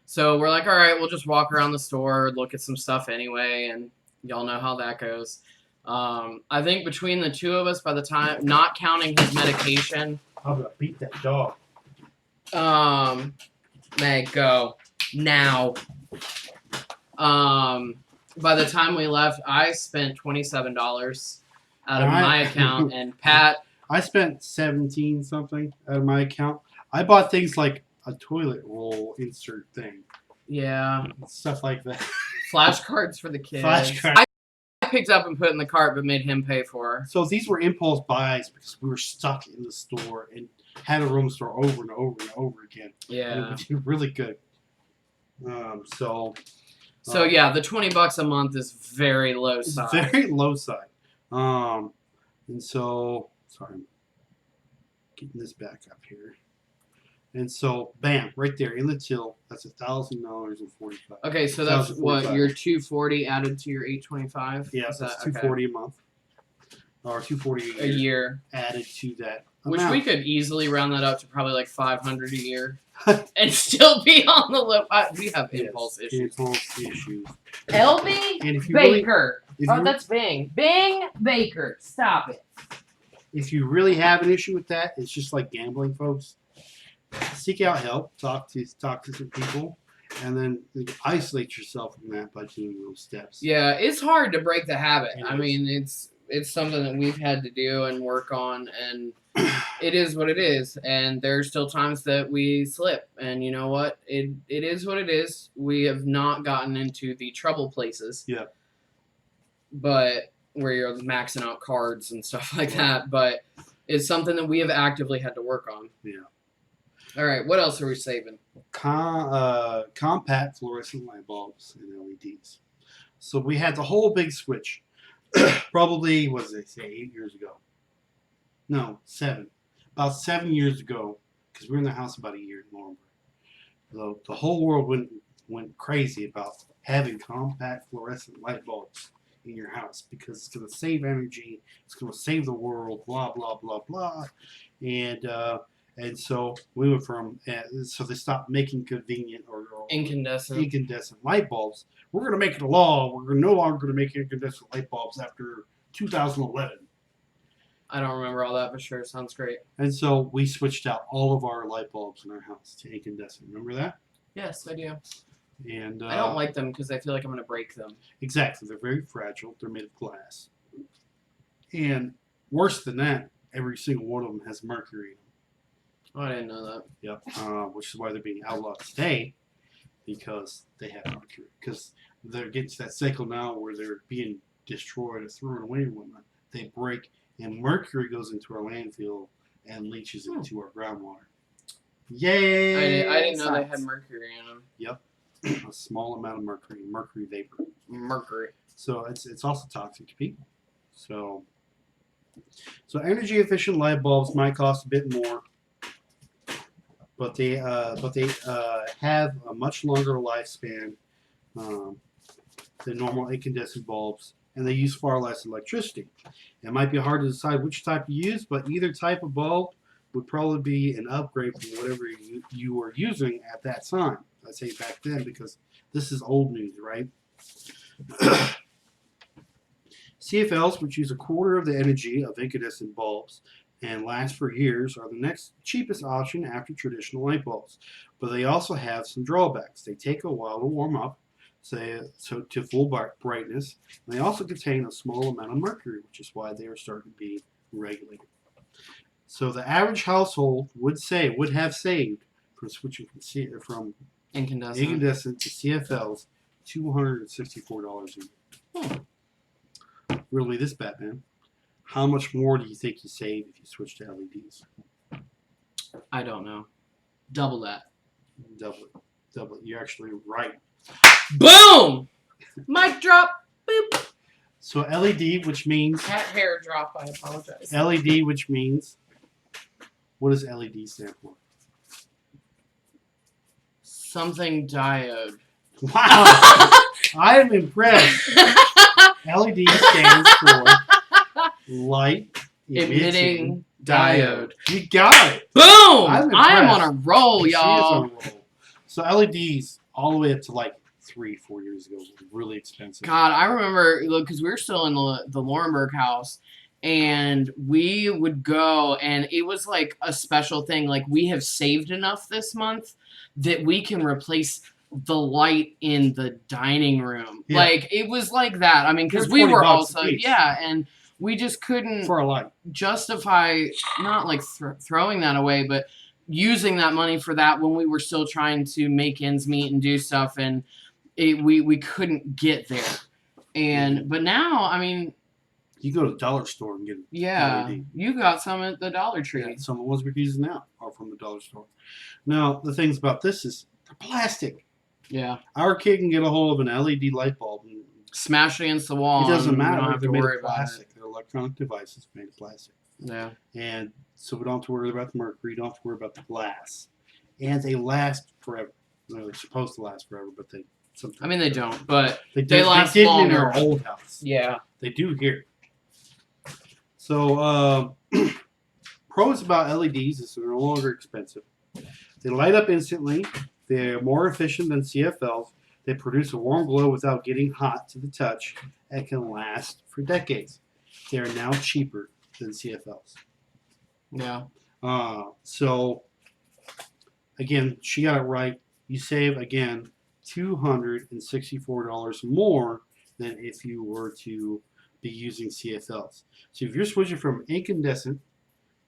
So we're like, all right, we'll just walk around the store, look at some stuff anyway, and y'all know how that goes. I think between the two of us, by the time, not counting his medication, I'm gonna beat that dog. Meg, go now. By the time we left, I spent $27 out of my account, and Pat. I spent 17 something out of my account. I bought things like a toilet roll insert thing, Yeah, stuff like that. flashcards for the kids. Flashcards. I picked up and put in the cart, but made him pay for. So these were impulse buys because we were stuck in the store and had to roam the store over and over and over again. And it Yeah, was really good. So yeah, the $20 a month is very low it's side. very low side. And so, sorry, I'm getting this back up here. And so, bam, right there in the till, that's $1,000.45. Okay, so that's what your $240 added to your $825. Yeah, that's $240 a month, or $240 a year added to that. Which amount. we could easily round that up to probably like $500 a year, and still be on the low. We have impulse issues. Impulse issues. LB And if you Baker. Really, That's Bing. Bing Baker. Stop it. If you really have an issue with that, it's just like gambling, folks. Seek out help. Talk to some people, and then isolate yourself from that by doing those steps. Yeah, it's hard to break the habit. I It mean, it's something that we've had to do and work on, and it is what it is. And there's still times that we slip, and you know what? It is what it is. We have not gotten into the trouble places. Yeah. But where you're maxing out cards and stuff like that. But it's something that we have actively had to work on. Yeah. All right, what else are we saving? Compact fluorescent light bulbs and LEDs. So we had the whole big switch. Probably, what did they say, 8 years ago? No, 7. About 7 years ago, because we were in the house about a year in Laurinburg. The whole world went crazy about having compact fluorescent light bulbs in your house because it's going to save energy, it's going to save the world, blah, blah, blah, blah. And so we went from, so they stopped making convenient or incandescent light bulbs. We're going to make it a law. We're no longer going to make incandescent light bulbs after 2011. I don't remember all that, but sure, sounds great. And so we switched out all of our light bulbs in our house to incandescent. Remember that? Yes, I do. And I don't like them because I feel like I'm going to break them. Exactly. They're very fragile. They're made of glass. And worse than that, every single one of them has mercury in them. Oh, I didn't know that. Yep. Which is why they're being outlawed today, because they have mercury. Because they're getting to that cycle now where they're being destroyed or thrown away and whatnot. They break, and mercury goes into our landfill and leaches into our groundwater. Yay! I didn't know they had mercury in them. Yep. A small amount of mercury vapor. Mercury. So it's also toxic to people. So energy efficient light bulbs might cost a bit more, but they have a much longer lifespan than normal incandescent bulbs, and they use far less electricity. It might be hard to decide which type to use, but either type of bulb would probably be an upgrade from whatever you were using at that time. I say back then because this is old news, right? CFLs, which use a quarter of the energy of incandescent bulbs and last for years, are the next cheapest option after traditional light bulbs. But they also have some drawbacks. They take a while to warm up, so to full brightness. And they also contain a small amount of mercury, which is why they are starting to be regulated. So the average household would have saved from switching from incandescent to CFLs $264 a year. Really, this Batman. How much more do you think you save if you switch to LEDs? I don't know. Double that. Double it. You're actually right. Boom! Mic drop. Boop. So LED, which means Cat hair drop. I apologize. LED, which means, what does LED stand for? Something diode. Wow! I am impressed. LED stands for light emitting diode. You got it. Boom! I'm on a roll, She is y'all. on a roll. So LEDs, all the way up to like 3-4 years ago, were really expensive. God, I remember, because we were still in the Laurinburg house, and we would go, and it was like a special thing. Like, we have saved enough this month that we can replace the light in the dining room. Yeah. Like, it was like that. I mean, because They're we were $20 also, a piece. yeah, and we just couldn't For a light. justify not like throwing that away, but using that money for that when we were still trying to make ends meet and do stuff, and we couldn't get there. And but now, I mean, You go to the dollar store and get an yeah, LED. you got some at the Dollar Tree. Yeah, some of the ones we're using now are from the dollar store. Now, the things about this is they're plastic. Yeah. Our kid can get a hold of an LED light bulb. And smash it against the wall. it doesn't and matter. We don't have They're to made worry of about it. plastic. They're electronic devices made of plastic. Yeah. And so we don't have to worry about the mercury. Don't have to worry about the glass. And they last forever. They're supposed to last forever, but they sometimes. I mean, they don't, but they last they didn't longer. in our old house. Yeah. They do here. So, pros about LEDs is they're no longer expensive. They light up instantly. They're more efficient than CFLs. They produce a warm glow without getting hot to the touch and can last for decades. They are now cheaper than CFLs. Yeah. So, again, she got it right. You save, again, $264 more than if you were to be using CFLs. So if you're switching from incandescent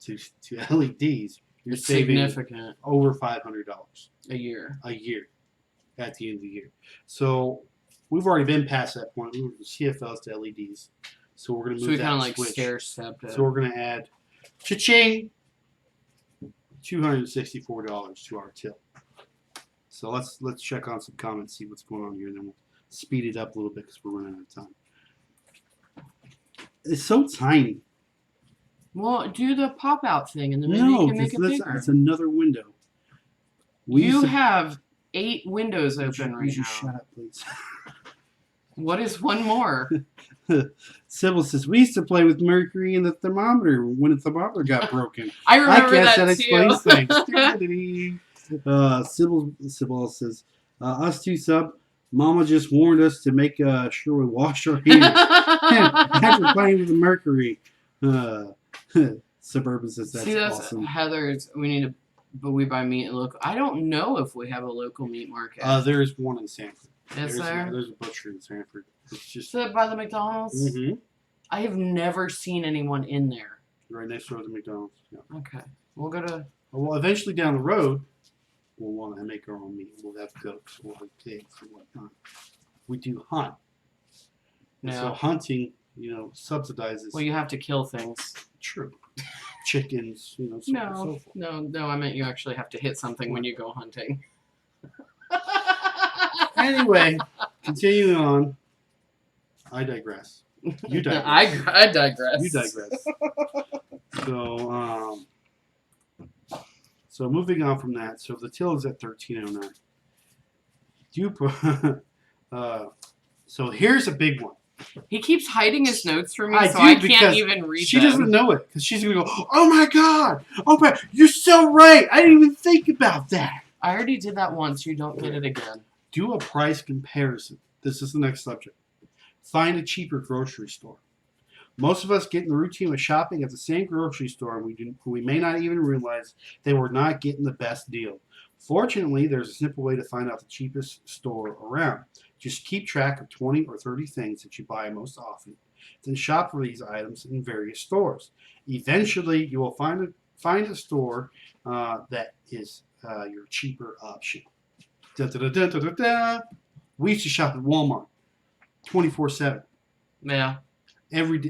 to LEDs, you're It's saving significant. over $500 A year. At the end of the year. So we've already been past that point. We were from CFLs to LEDs. So we're going to move we that kind of like switch. stair stepped it. So we're going to add cha-ching $264 to our till. So let's check on some comments, see what's going on here, and then we'll speed it up a little bit because we're running out of time. It's so tiny. Well, do the pop out thing, and then maybe No, you can make it bigger. it's another window. You have 8 windows open right Would you now. shut up, please? What is one more? Sybil says, we used to play with mercury in the thermometer when the thermometer got broken. I remember guess that too. explains things. Sybil says, us two sub, Mama just warned us to make sure we wash our hands after playing with the mercury. Suburban says that's awesome. Heather's. We need to, but we buy meat at local. I don't know if we have a local meat market. There's one in Sanford. Is there? There's a butcher in Sanford. It's just Is it by the McDonald's? Mm-hmm. I have never seen anyone in there. Right next door to the McDonald's. Yeah. Okay, we'll go to. Well, eventually down the road, we'll want to make our own meat. We'll have goats, we'll have pigs, and whatnot. We do hunt. And so hunting, subsidizes. Well, you have to kill things. True. Chickens, so on and so forth. No. I meant you actually have to hit something when you go hunting. Anyway, continuing on. I digress. You digress. I digress. You digress. So moving on from that. So the till is at 1309. So here's a big one. He keeps hiding his notes from me, I can't even read she them. doesn't know it because she's gonna go, oh my god, you're so right. I didn't even think about that. I already did that once. You don't get it again. Do a price comparison. This is the next subject. Find a cheaper grocery store. Most of us get in the routine of shopping at the same grocery store, and we may not even realize they were not getting the best deal. Fortunately, there's a simple way to find out the cheapest store around. Just keep track of 20 or 30 things that you buy most often. Then shop for these items in various stores. Eventually, you will find a store that is your cheaper option. We used to shop at Walmart 24/7. Yeah. Every 2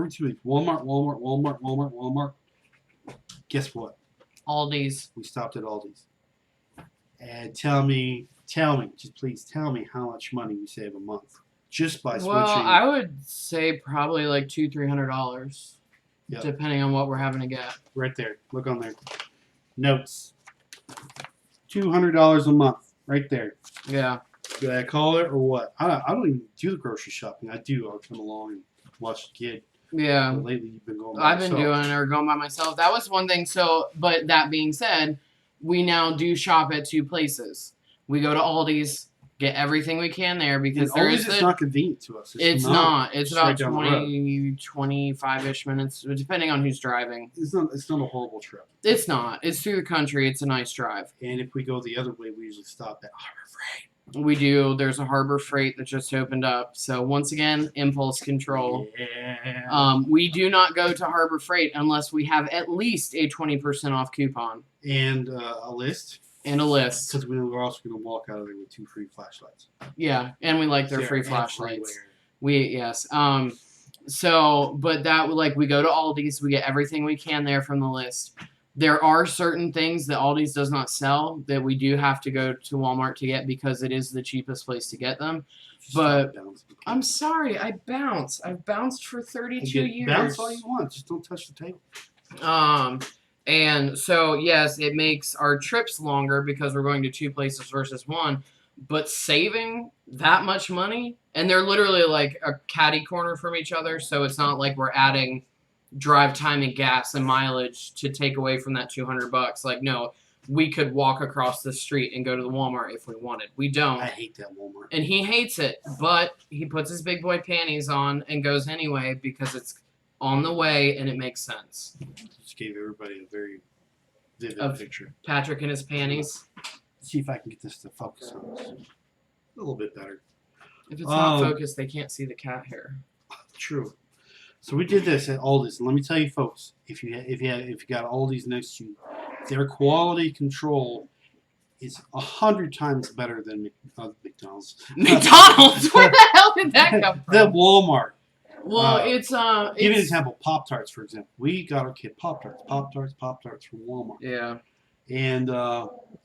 weeks. Walmart. Guess what? Aldi's. We stopped at Aldi's. And tell me, just please tell me how much money we save a month just by switching. Well, I would say probably like $200-300, depending on what we're having to get. Right there. Look on there. Notes. $200 a month. Right there. Yeah. Do I call it or what? I don't even do the grocery shopping. I do. I'll come along and watch the kid. Yeah. But lately, you've been going by I've been doing or going by myself. That was one thing. So, but that being said, we now do shop at 2 places. We go to Aldi's, get everything we can there because and Aldi's is not convenient to us. It's not. It's about right 25-ish minutes, depending on who's driving. It's not a horrible trip. It's not. It's through the country. It's a nice drive. And if we go the other way, we usually stop at Harbor Freight. We do. There's a Harbor Freight that just opened up. So once again, impulse control. Yeah. We do not go to Harbor Freight unless we have at least a 20% off coupon. And a list. And a list. Because we're also going to walk out of there with 2 free flashlights. Yeah, and we like their free flashlights. Yes. So, but that, like, we go to Aldi's, we get everything we can there from the list. There are certain things that Aldi's does not sell that we do have to go to Walmart to get because it is the cheapest place to get them. But I'm sorry, I've bounced for 32 years. Bounce all you want, just don't touch the table. And so yes, it makes our trips longer because we're going to 2 places versus 1. But saving that much money, and they're literally like a catty corner from each other, so it's not like we're adding drive time and gas and mileage to take away from that $200. Like, no, we could walk across the street and go to the Walmart if we wanted. We don't. I hate that Walmart. And he hates it, but he puts his big boy panties on and goes anyway because it's on the way and it makes sense. Just gave everybody a very vivid picture. Patrick and his panties. See if I can get this to focus on this. A little bit better. If it's not focused, they can't see the cat hair. True. So we did this at Aldi's, and let me tell you, folks, if you got Aldi's next to you, their quality control is 100 times better than McDonald's. McDonald's? Where the hell did that come from? The Walmart. Well, give you an example. Pop-Tarts, for example. We got our kid Pop-Tarts from Walmart. Yeah. And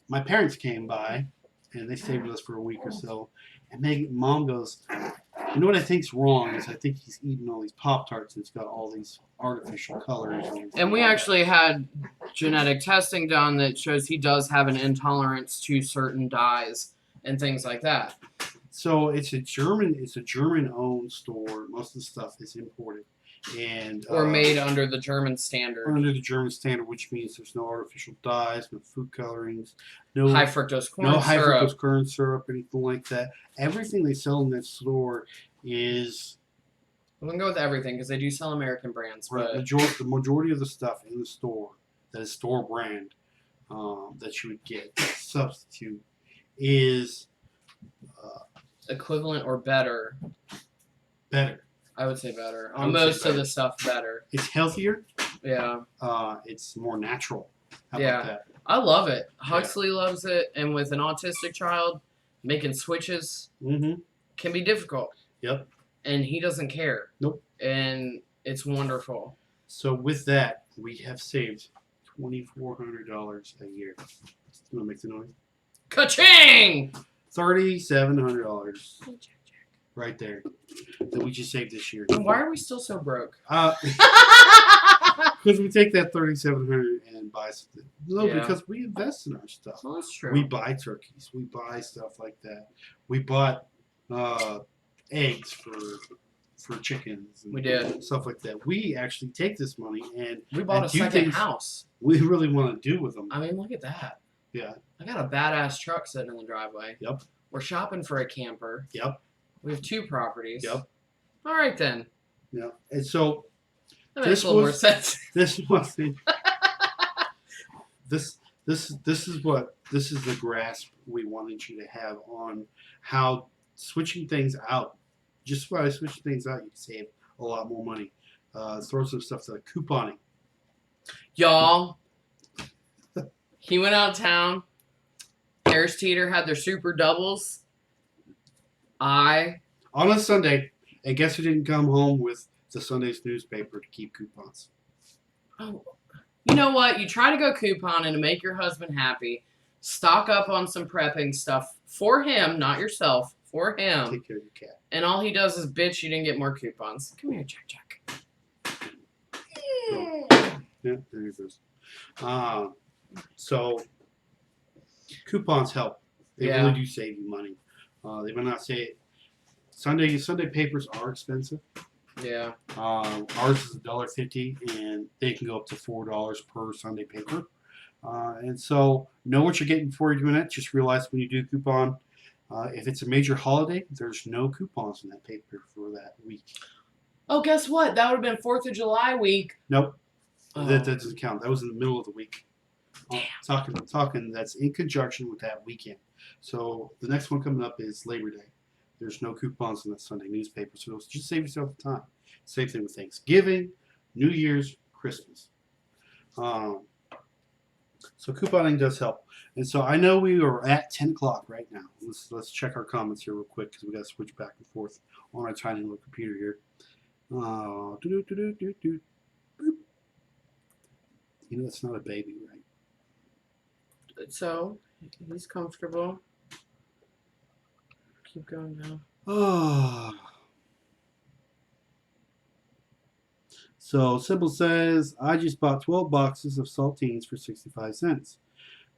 my parents came by, and they stayed with us for a week or so. And Mom goes, you know what I think's wrong is I think he's eating all these Pop-Tarts and it's got all these artificial colors. And we actually had genetic testing done that shows he does have an intolerance to certain dyes and things like that. So it's a German-owned store. Most of the stuff is imported. Or made under the German standard. Under the German standard, which means there's no artificial dyes, no food colorings, no high fructose corn syrup. high fructose corn syrup, anything like that. Everything they sell in that store is. I'm gonna go with everything because they do sell American brands. Right, but the majority of the stuff in the store that is store brand that you would get substitute is equivalent or better. Better. I would say better. On most of the stuff, better. It's healthier. Yeah. It's more natural. How yeah. about that? I love it. Huxley loves it. And with an autistic child, making switches can be difficult. Yep. And he doesn't care. Nope. And it's wonderful. So with that, we have saved $2,400 a year. You want to make the noise? Ka-ching! $3,700. Right there, that we just saved this year. And why are we still so broke? Because we take that $3,700 and buy something. No, because we invest in our stuff. Well, that's true. We buy turkeys. We buy stuff like that. We bought eggs for chickens. And we did stuff like that. We actually take this money and we bought a second house. We really want to do with them. I mean, look at that. Yeah. I got a badass truck sitting in the driveway. Yep. We're shopping for a camper. Yep. We have 2 properties. Yep. All right then. Yeah. And so that makes a little more sense. This was this is the grasp we wanted you to have on how switching things out. Just by switching things out, you can save a lot more money. Sorts of stuff like couponing. Y'all, he went out of town. Harris Teeter had their super doubles. On a Sunday, and guess who didn't come home with the Sunday's newspaper to keep coupons? Oh, you know what? You try to go couponing to make your husband happy. Stock up on some prepping stuff for him, not yourself. For him. Take care of your cat. And all he does is bitch you didn't get more coupons. Come here, Jack. Yeah, there he goes. So coupons help. They really do save you money. They might not say it. Sunday papers are expensive. Yeah. Ours is $1.50, and they can go up to $4 per Sunday paper. And so know what you're getting before you're doing it. Just realize when you do coupon, if it's a major holiday, there's no coupons in that paper for that week. Oh, guess what? That would have been 4th of July week. Nope. That doesn't count. That was in the middle of the week. Damn. Talking that's in conjunction with that weekend. So the next one coming up is Labor Day. There's no coupons in that Sunday newspaper, so just save yourself the time. Same thing with Thanksgiving, New Year's, Christmas. So couponing does help. And so I know we are at 10 o'clock right now. Let's check our comments here real quick because we got to switch back and forth on our tiny little computer here. You know, that's not a baby, right? So he's comfortable. Keep going now. Oh. So Sybil says, I just bought 12 boxes of saltines for 65 cents.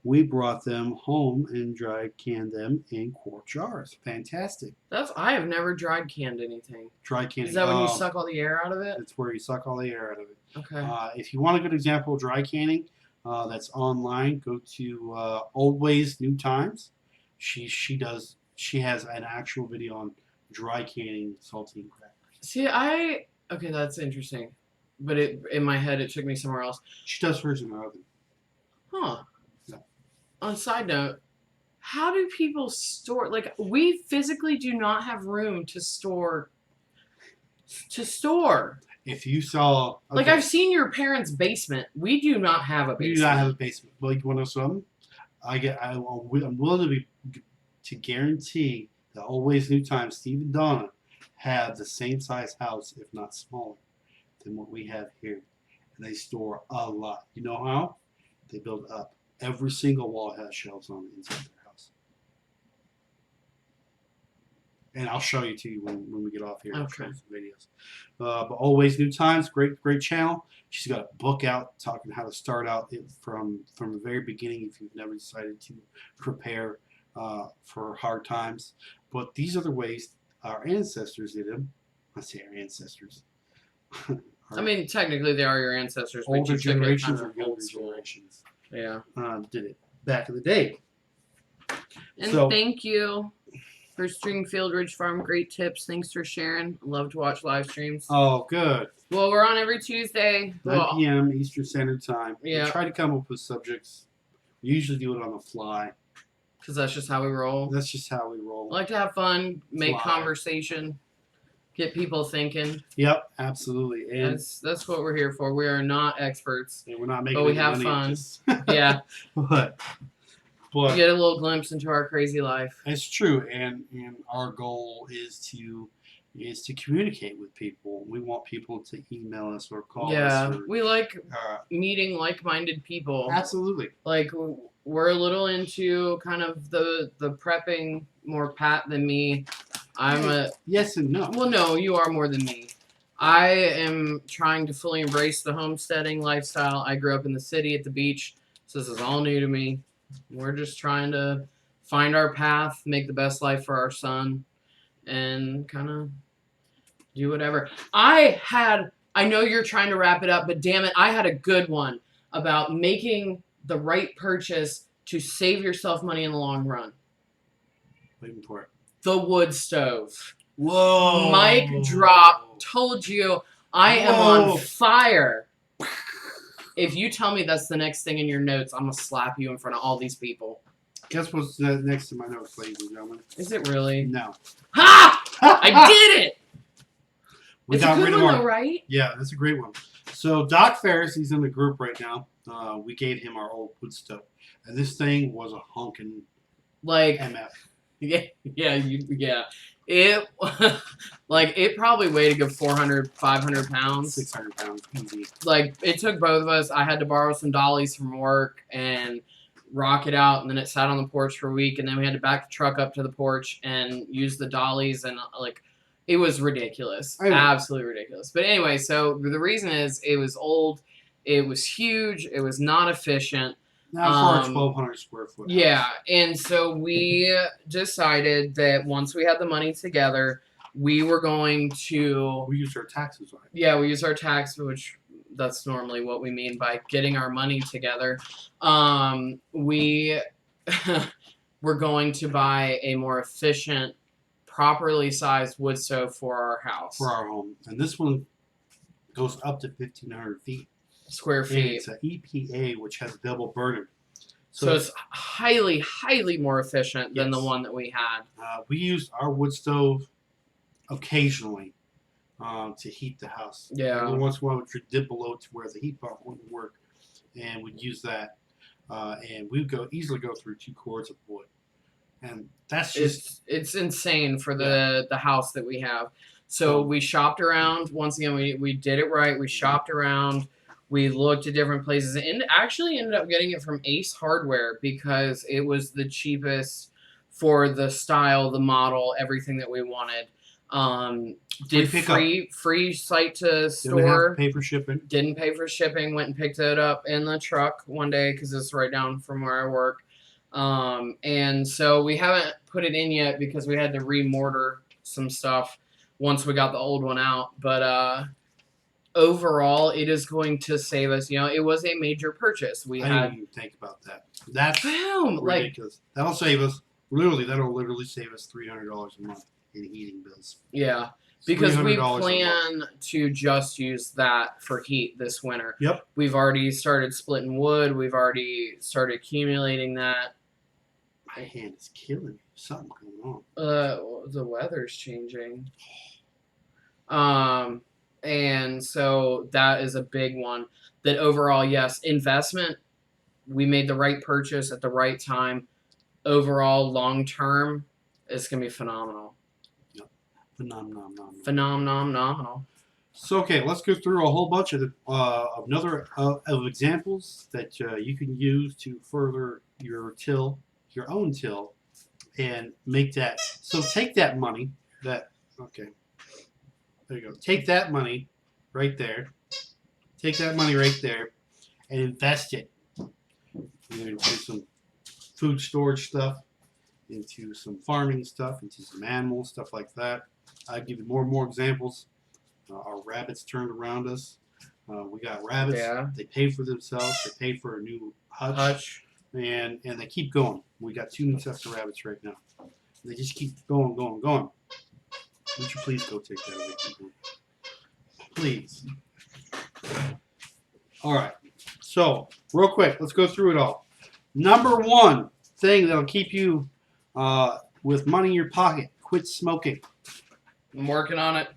We brought them home and dry canned them in quart jars. Fantastic. I have never dry canned anything. Dry canning. Is that when you suck all the air out of it? It's where you suck all the air out of it. Okay. If you want a good example of dry canning, that's online. Go to Old Ways, New Times. She has an actual video on dry canning saltine crackers. See, okay, that's interesting, but in my head it took me somewhere else. She does hers in her oven. Huh. Yeah. On a side note, how do people store? Like, we physically do not have room to store. If you saw, okay, like, I've seen your parents' basement. We do not have a basement. We do not have a basement. Well, you want to know something? I'm willing to guarantee that Always New Times, Steve and Donna have the same size house, if not smaller, than what we have here, and they store a lot. You know how? They build up. Every single wall has shelves on the inside of their house. And I'll show you to you when we get off here. I'll show you some videos. But Always New Times, great channel. She's got a book out talking how to start out from the very beginning if you've never decided to prepare for hard times. But these are the ways our ancestors did them. I say our ancestors. I mean, technically they are your ancestors. But Older you took it generations kind or of younger old school. generations Yeah. did it back in the day. And So, thank you for Stringfield Ridge Farm. Great tips. Thanks for sharing. Love to watch live streams. oh, good. Well, we're on every Tuesday. 9 p.m. Eastern Standard Time. Yeah. We try to come up with subjects. We usually do it on the fly. Because that's just how we roll. That's just how we roll. I like to have fun, make Fly. conversation, get people thinking. Yep, absolutely. And That's what we're here for. We are not experts. we're not making But we any have money, fun. just- Yeah. but You get a little glimpse into our crazy life. it's true, and our goal is to communicate with people. We want people to email us or call us. Yeah. We like uh, meeting like-minded people. absolutely. Like, we're a little into kind of the prepping, more Pat than me. I'm a... Yes and no. Well, no, you are more than me. I am trying to fully embrace the homesteading lifestyle. I grew up in the city at the beach, so this is all new to me. We're just trying to find our path, make the best life for our son, and kind of do whatever. I know you're trying to wrap it up, but damn it, I had a good one about making the right purchase to save yourself money in the long run. Waiting for it. The wood stove. Whoa. Mic drop. Told you I am on fire. If you tell me that's the next thing in your notes, I'm going to slap you in front of all these people. Guess what's next to my notes, ladies and gentlemen? Is it really? No. Ha! I did it! We It's got a rid good of one, our. though, right? Yeah, that's a great one. So Doc Ferris, he's in the group right now. We gave him our old wood stove, and this thing was a honking Like, MF. yeah. It, like, it probably weighed a good 400, 500 pounds. 600 pounds, easy. Like, it took both of us. I had to borrow some dollies from work and rock it out, and then it sat on the porch for a week, and then we had to back the truck up to the porch and use the dollies, and, like, it was ridiculous. Absolutely ridiculous. But anyway, so the reason is it was old, it was huge, it was not efficient. Now for a 1,200 square foot house. Yeah, and so we decided that once we had the money together, we were going to... We used our taxes on it. Yeah, we use our tax, which that's normally what we mean by getting our money together. We were going to buy a more efficient, properly sized wood stove for our house. For our home. And this one goes up to 1,500 feet. Square And feet. it's an EPA, which has double burner. So it's highly, highly more efficient than the Yes. one that we had. We used our wood stove occasionally to heat the house. Yeah. Every once in a while, we'd dip below to where the heat pump wouldn't work, and we'd use that. And we'd easily go through 2 cords of wood. And that's just... It's insane for the house that we have. So we shopped around. Once again, we did it right. We shopped around. We looked at different places and actually ended up getting it from Ace Hardware because it was the cheapest for the style, the model, everything that we wanted. Did free site to Didn't have store. to pay for shipping. Didn't pay for shipping. Went and picked it up in the truck one day because it's right down from where I work. And so we haven't put it in yet because we had to remortar some stuff once we got the old one out. But overall, it is going to save us. You know, it was a major purchase. I didn't even think about that. That's boom, ridiculous. That'll save us. That'll literally save us $300 a month in heating bills. Yeah, because we $300 a plan to just use that for heat this winter. Yep. We've already started splitting wood. We've already started accumulating that. My hand is killing me. Something going on. The weather's changing. And so that is a big one. That overall, yes, investment. We made the right purchase at the right time. Overall, long term, it's gonna be phenomenal. Yep. Phenomenal. Phenomenal. So okay, let's go through a whole bunch of of examples that you can use to further your own till, and make that. So take that money. There you go. Take that money right there. Take that money right there, and invest it into some food storage stuff, into some farming stuff, into some animal stuff like that. I'll give you more and more examples. Our rabbits turned around us. We got rabbits. Yeah. They paid for themselves. They paid for a new hutch. And they keep going. We got 2 new sets of rabbits right now. They just keep going. Would you please go take that away from me? Please. All right. So, real quick, let's go through it all. Number 1 thing that'll keep you with money in your pocket: quit smoking. I'm working on it.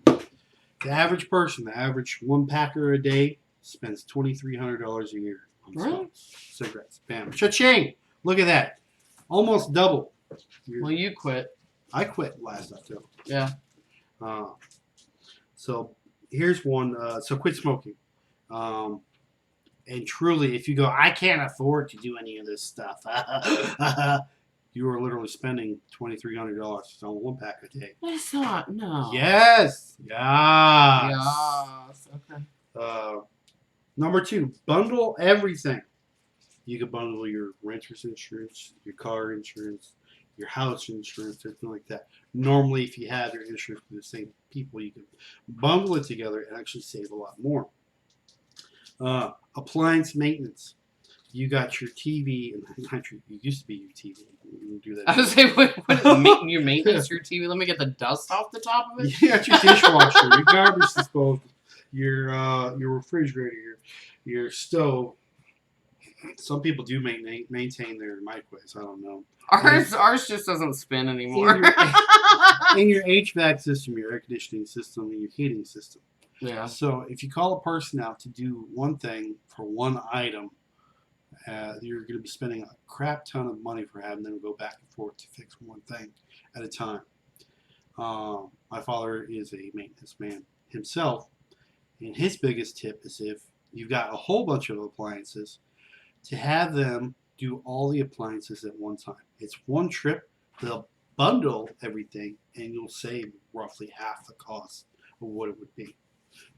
The average person, the average one packer a day, spends $2,300 a year on cigarettes. Bam. Cha-ching! Look at that. Almost double. Well, you quit. I quit last October. Yeah. So here's one. So quit smoking. And truly, if you go, I can't afford to do any of this stuff. You are literally spending $2,300 on one pack a day. It's not. No. Yes. Yes. Okay. Number 2, bundle everything. You can bundle your renter's insurance, your car insurance, your house insurance, everything like that. Normally, if you have your insurance with the same people, you can bundle it together and actually save a lot more. Appliance maintenance. You got your TV, you used to be your TV. You do that. I was saying, what you maintenance your TV? Let me get the dust off the top of it. You got your dishwasher, your garbage disposal, your refrigerator, your stove. Some people do maintain their microwaves. I don't know. Ours just doesn't spin anymore. In your HVAC system, your air conditioning system, and your heating system. Yeah. So if you call a person out to do one thing for one item, you're going to be spending a crap ton of money for having them go back and forth to fix one thing at a time. My father is a maintenance man himself, and his biggest tip is if you've got a whole bunch of appliances, to have them do all the appliances at one time. It's one trip. They'll bundle everything, and you'll save roughly half the cost of what it would be.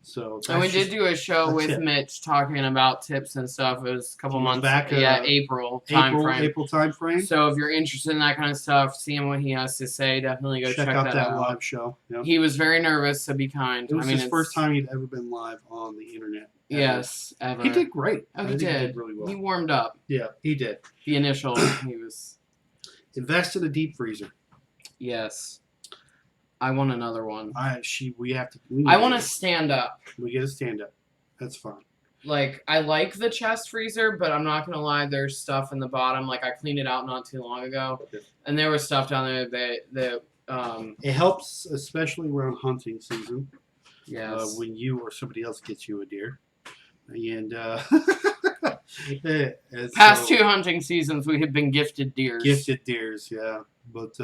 So, and we did do a show with Mitch talking about tips and stuff. It was a couple months back. April time frame. So So if you're interested in that kind of stuff, seeing what he has to say, definitely go check out that that out. live show. Yep. He was very nervous, so be kind. It was his first time he'd ever been live on the internet. Yes, ever. He did great. Oh, he did really well. He warmed up. Yeah, he did. The initial, he was. Invest in a deep freezer. Yes. I want another one. I want to stand up. We get a stand up. That's fine. Like, I like the chest freezer, but I'm not going to lie, there's stuff in the bottom. Like, I cleaned it out not too long ago, and there was stuff down there that it helps, especially around hunting season. Yes. When you or somebody else gets you a deer. And past 2 hunting seasons, we have been gifted deers. Gifted deers, yeah. But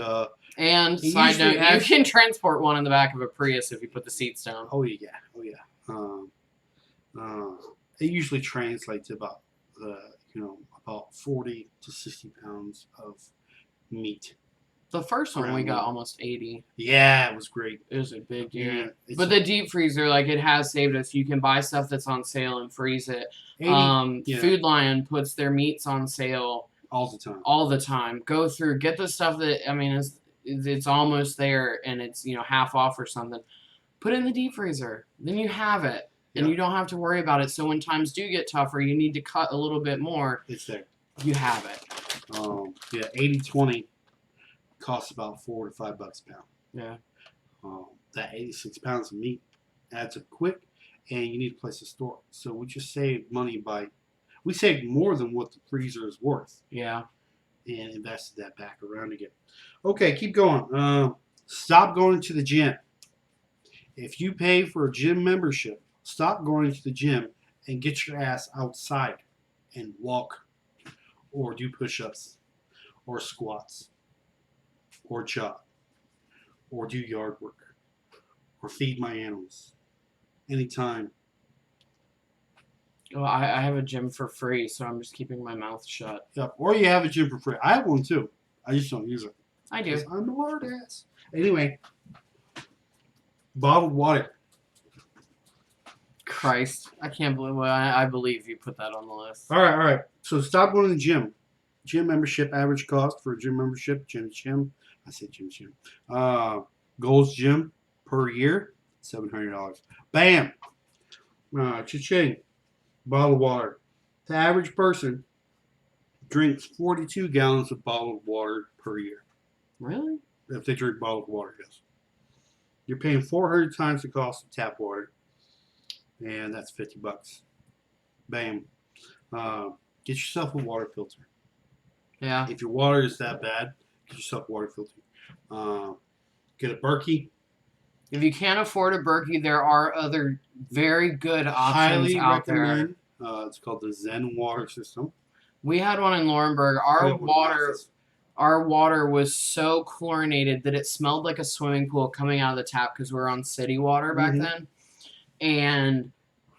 and side note, you can transport one in the back of a Prius if you put the seats down. Oh yeah. It usually translates to about about 40 to 60 pounds of meat. The first one we Ground got meat. almost 80. Yeah, it was great. It was a big deal. Yeah, it's But the deep freezer, like, it has saved us. You can buy stuff that's on sale and freeze it. 80 yeah, Food Lion puts their meats on sale all the time. all the time. Go through, get the stuff that, I mean, it's almost there and it's, half off or something. Put it in the deep freezer. Then you have it. And Yeah. you don't have to worry about it. So when times do get tougher, you need to cut a little bit more. It's there. You have it. Yeah, 80/20 costs about $4 to $5 a pound. Yeah. That 86 pounds of meat adds up quick, and you need a place to store it. So we just saved money we saved more than what the freezer is worth. Yeah. And invested that back around again. Okay, keep going. Stop going to the gym. If you pay for a gym membership, stop going to the gym and get your ass outside and walk or do push-ups or squats or jog or do yard work or feed my animals anytime. Well, I have a gym for free, so I'm just keeping my mouth shut. Yep. Or you have a gym for free. I have one too. I just don't use it. I do. I'm a lard ass. Anyway, bottled water. Christ, I can't believe. Well, I believe you put that on the list. All right. So stop going to the gym. Gym membership average cost for a gym membership. Gym. I said gym. Gold's Gym per year, $700. Bam. Cha-ching. Bottled water. The average person drinks 42 gallons of bottled water per year. Really? If they drink bottled water, yes. You're paying 400 times the cost of tap water, and that's $50. Bam. Get yourself a water filter. Yeah. If your water is that bad, get yourself a water filter. Get a Berkey. If you can't afford a Berkey, there are other very good options Highly out there. recommend. It's called the Zen water system. We had one in Laurinburg. Our water was so chlorinated that it smelled like a swimming pool coming out of the tap because we were on city water back then, and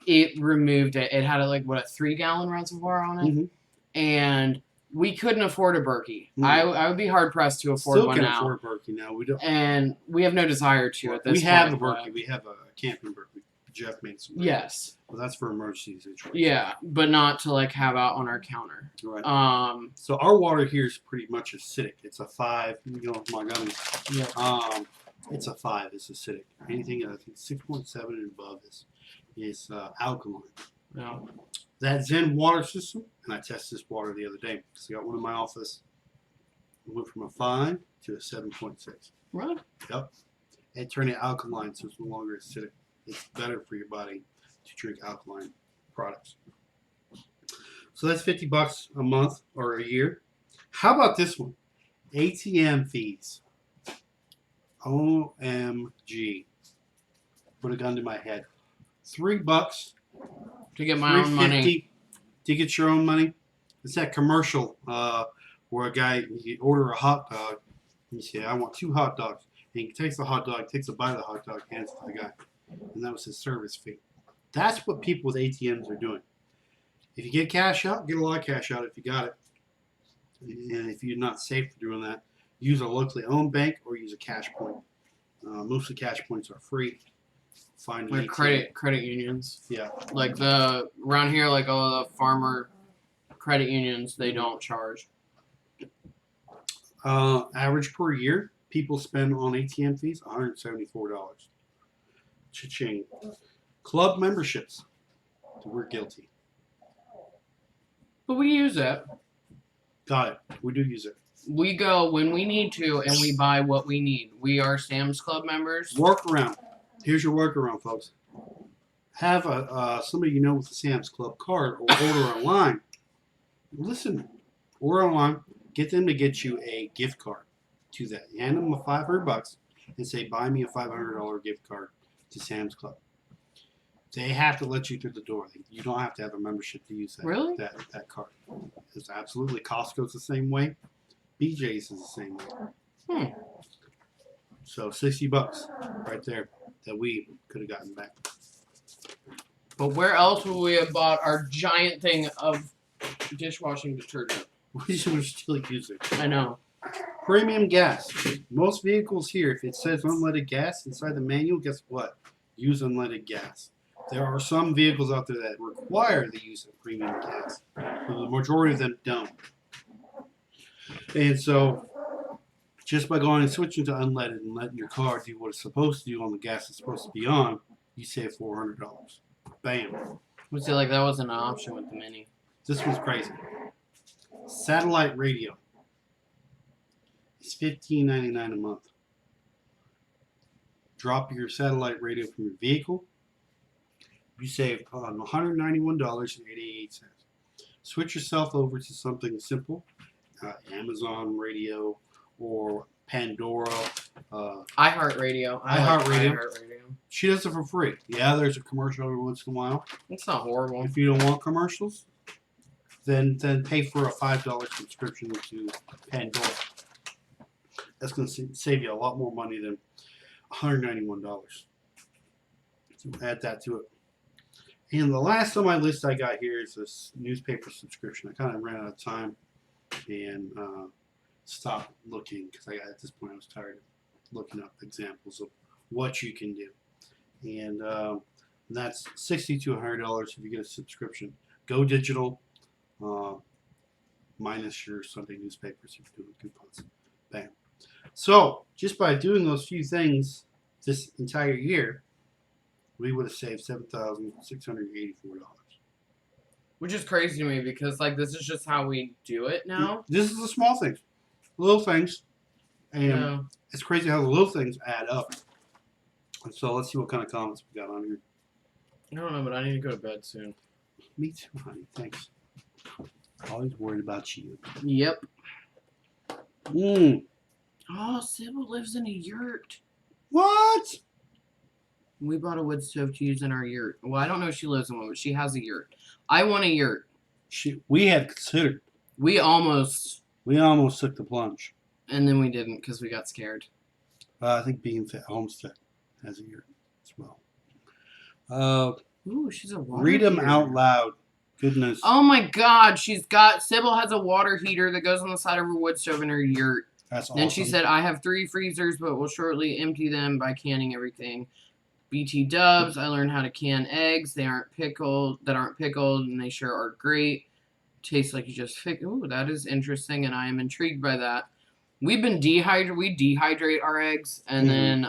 it removed it. It had a 3-gallon reservoir on it, and we couldn't afford a Berkey. I would be hard pressed to afford one now. Still can afford a Berkey now. We don't. And we have no desire to at this point. We have a Berkey. We have a camping Berkey. Jeff made some. Yes. Well, that's for emergency situations. Yeah, but not to have out on our counter. Right. So our water here is pretty much acidic. It's a 5. My gummy. Yeah. It's a 5. It's acidic. Anything I think 6.7 and above is alkaline. Yeah. That Zen water system, and I tested this water the other day because I got one in my office. It went from a 5 to a 7.6. Really? Yep. It turned it alkaline, so it's no longer acidic. It's better for your body to drink alkaline products. So that's $50 a month or a year. How about this one? ATM fees. OMG. Put a gun to my head. $3 to get my own money. To get your own money. It's that commercial where a guy, you order a hot dog, and you say, I want 2 hot dogs. And he takes the hot dog, takes a bite of the hot dog, hands it to the guy. And that was his service fee. That's what people with ATMs are doing. If you get cash out, get a lot of cash out if you got it. And if you're not safe for doing that, use a locally owned bank or use a cash point. Most of the cash points are free. Find like credit unions. Yeah. Like around here, all the farmer credit unions, they don't charge. Average per year, people spend on ATM fees $174. Cha-ching. Club memberships. We're guilty. But we use it. Got it. We do use it. We go when we need to, and we buy what we need. We are Sam's Club members. Workaround. Here's your workaround, folks. Have somebody you know with a Sam's Club card or order online. Listen, order online. Get them to get you a gift card to that. Hand them $500 and say, buy me a $500 gift card to Sam's Club. They have to let you through the door. You don't have to have a membership to use that. Really? That card. It's absolutely. Costco's the same way. BJ's is the same way. So $60 right there that we could have gotten back. But where else would we have bought our giant thing of dishwashing detergent? We should still use it. I know. Premium gas. Most vehicles here, if it says unleaded gas inside the manual, guess what? Use unleaded gas. There are some vehicles out there that require the use of premium gas, but the majority of them don't. And so, just by going and switching to unleaded and letting your car do what it's supposed to do on the gas it's supposed to be on, you save $400. Bam. Was it like that wasn't an option with the Mini? This one's crazy. Satellite radio. It's $15.99 a month. Drop your satellite radio from your vehicle. You save $191.88. Switch yourself over to something simple, Amazon Radio or Pandora. iHeartRadio. iHeartRadio. She does it for free. Yeah, there's a commercial every once in a while. It's not horrible. If you don't want commercials, then pay for a $5 subscription to Pandora. That's going to save you a lot more money than $191. So add that to it. And the last on my list I got here is this newspaper subscription. I kind of ran out of time and stopped looking because at this point I was tired of looking up examples of what you can do. And that's $60 to $100 if you get a subscription. Go digital, minus your Sunday newspapers if you're doing coupons. Bam. So just by doing those few things this entire year, we would have saved $7,684. Which is crazy to me because like this is just how we do it now. This is the small things, little things, and Yeah. it's crazy how the little things add up. And so let's see what kind of comments we got on here. I don't know, but I need to go to bed soon. Me too, honey. Thanks. Always worried about you. Yep. Oh, Sybil lives in a yurt. What? We bought a wood stove to use in our yurt. Well, I don't know if she lives in one, but she has a yurt. I want a yurt. We had considered. We almost took the plunge. And then we didn't because we got scared. I think being fit Homestead has a yurt as well. Ooh, she's a water Read them heater. out loud. Goodness. Oh my God, Sybil has a water heater that goes on the side of her wood stove in her yurt. That's awesome. Then she said, I have 3 freezers, but will shortly empty them by canning everything. BT Dubs, I learned how to can eggs. That aren't pickled, and they sure are great. Tastes like you just ooh, that is interesting, and I am intrigued by that. We dehydrate our eggs and then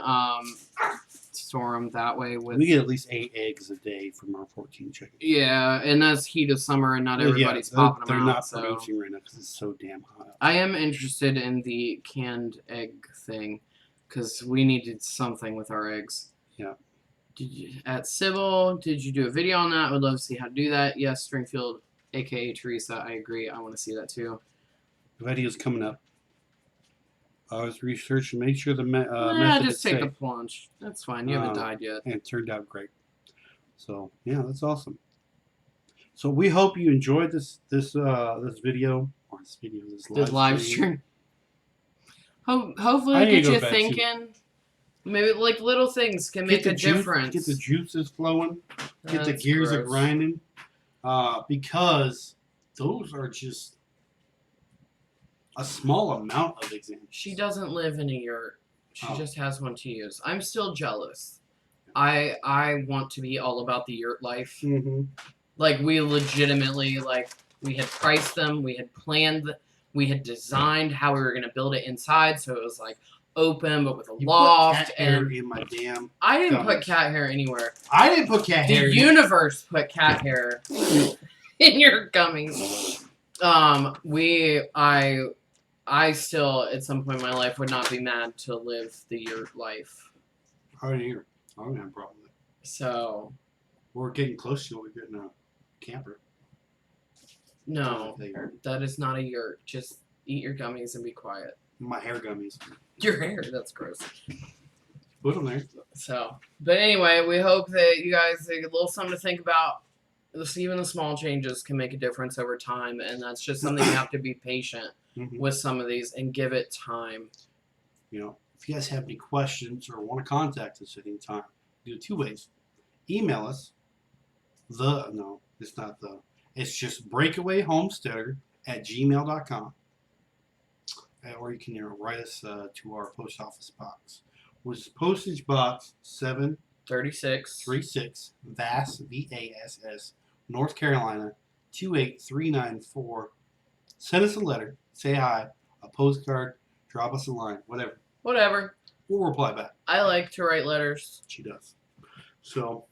store them that way. We get at least 8 eggs a day from our 14 chickens. Yeah, and that's heat of summer, and not everybody's popping them out. They're not so. producing right now because it's so damn hot. I am interested in the canned egg thing because we needed something with our eggs. Yeah. At Sybil, did you do a video on that? I would love to see how to do that. Yes, Stringfield, a.k.a. Teresa, I agree. I want to see that too. The video's coming up. I was researching, make sure the method just is take safe. the plunge. That's fine. You haven't died yet. And it turned out great. So yeah, that's awesome. So we hope you enjoyed this video or this live stream. Hopefully, get you thinking. Maybe like little things can make a difference. Get the juices flowing. Get the That's gears gross. grinding. Because those are just a small amount of examples. She doesn't live in a yurt. She Oh. just has one to use. I'm still jealous. I want to be all about the yurt life. Mm-hmm. Like we legitimately we had priced them, we had planned, we had designed how we were gonna build it inside, so it was like open but with a loft. Put cat hair And in my damn. I didn't gummies. put cat hair anywhere. I didn't put cat hair. The universe put cat hair in your gummies. I still at some point in my life would not be mad to live the yurt life. I don't hear. I don't have a problem with it. So We're getting close to it. We're getting a camper. no, The yurt. that is not a yurt. Just eat your gummies and be quiet. My hair gummies. Your hair, that's gross. Put them there. So, but anyway, we hope that you guys get a little something to think about. Even the small changes can make a difference over time, and that's just something you have to be patient Mm-hmm. with some of these and give it time. You know, if you guys have any questions or want to contact us at any time, do it 2 ways. Email us No, it's not the. It's just breakawayhomesteader@gmail.com. Or you can write us to our post office box, which is postage box 36. Vass, VASS, North Carolina 28394. Send us a letter, say hi, a postcard, drop us a line, whatever. Whatever. We'll reply back. I like to write letters. She does. So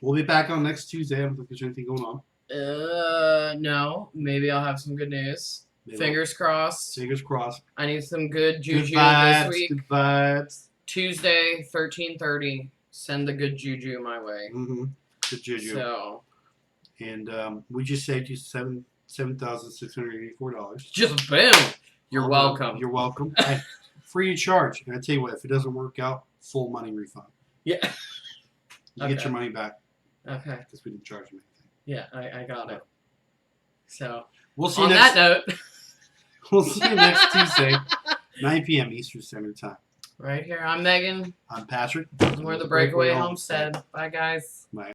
we'll be back on next Tuesday. I don't think there's anything going on. No. Maybe I'll have some good news. Maybe. Fingers crossed. Fingers crossed. I need some good juju Good vibes, this week. Good vibes. Tuesday, 13:30. Send the good juju my way. Mm-hmm. Good juju. So. And we just saved you $7,684. Just boom. You're welcome. You're welcome. Free of charge. And I tell you what, if it doesn't work out, full money refund. Yeah. You get your money back. Okay. Because we didn't charge them anything. Yeah, I got it. So. We'll see you on next. that note. We'll see you next Tuesday, 9 p.m. Eastern Standard Time. Right here. I'm Megan. I'm Patrick. We're the Breakaway Homestead. Bye, guys. Bye.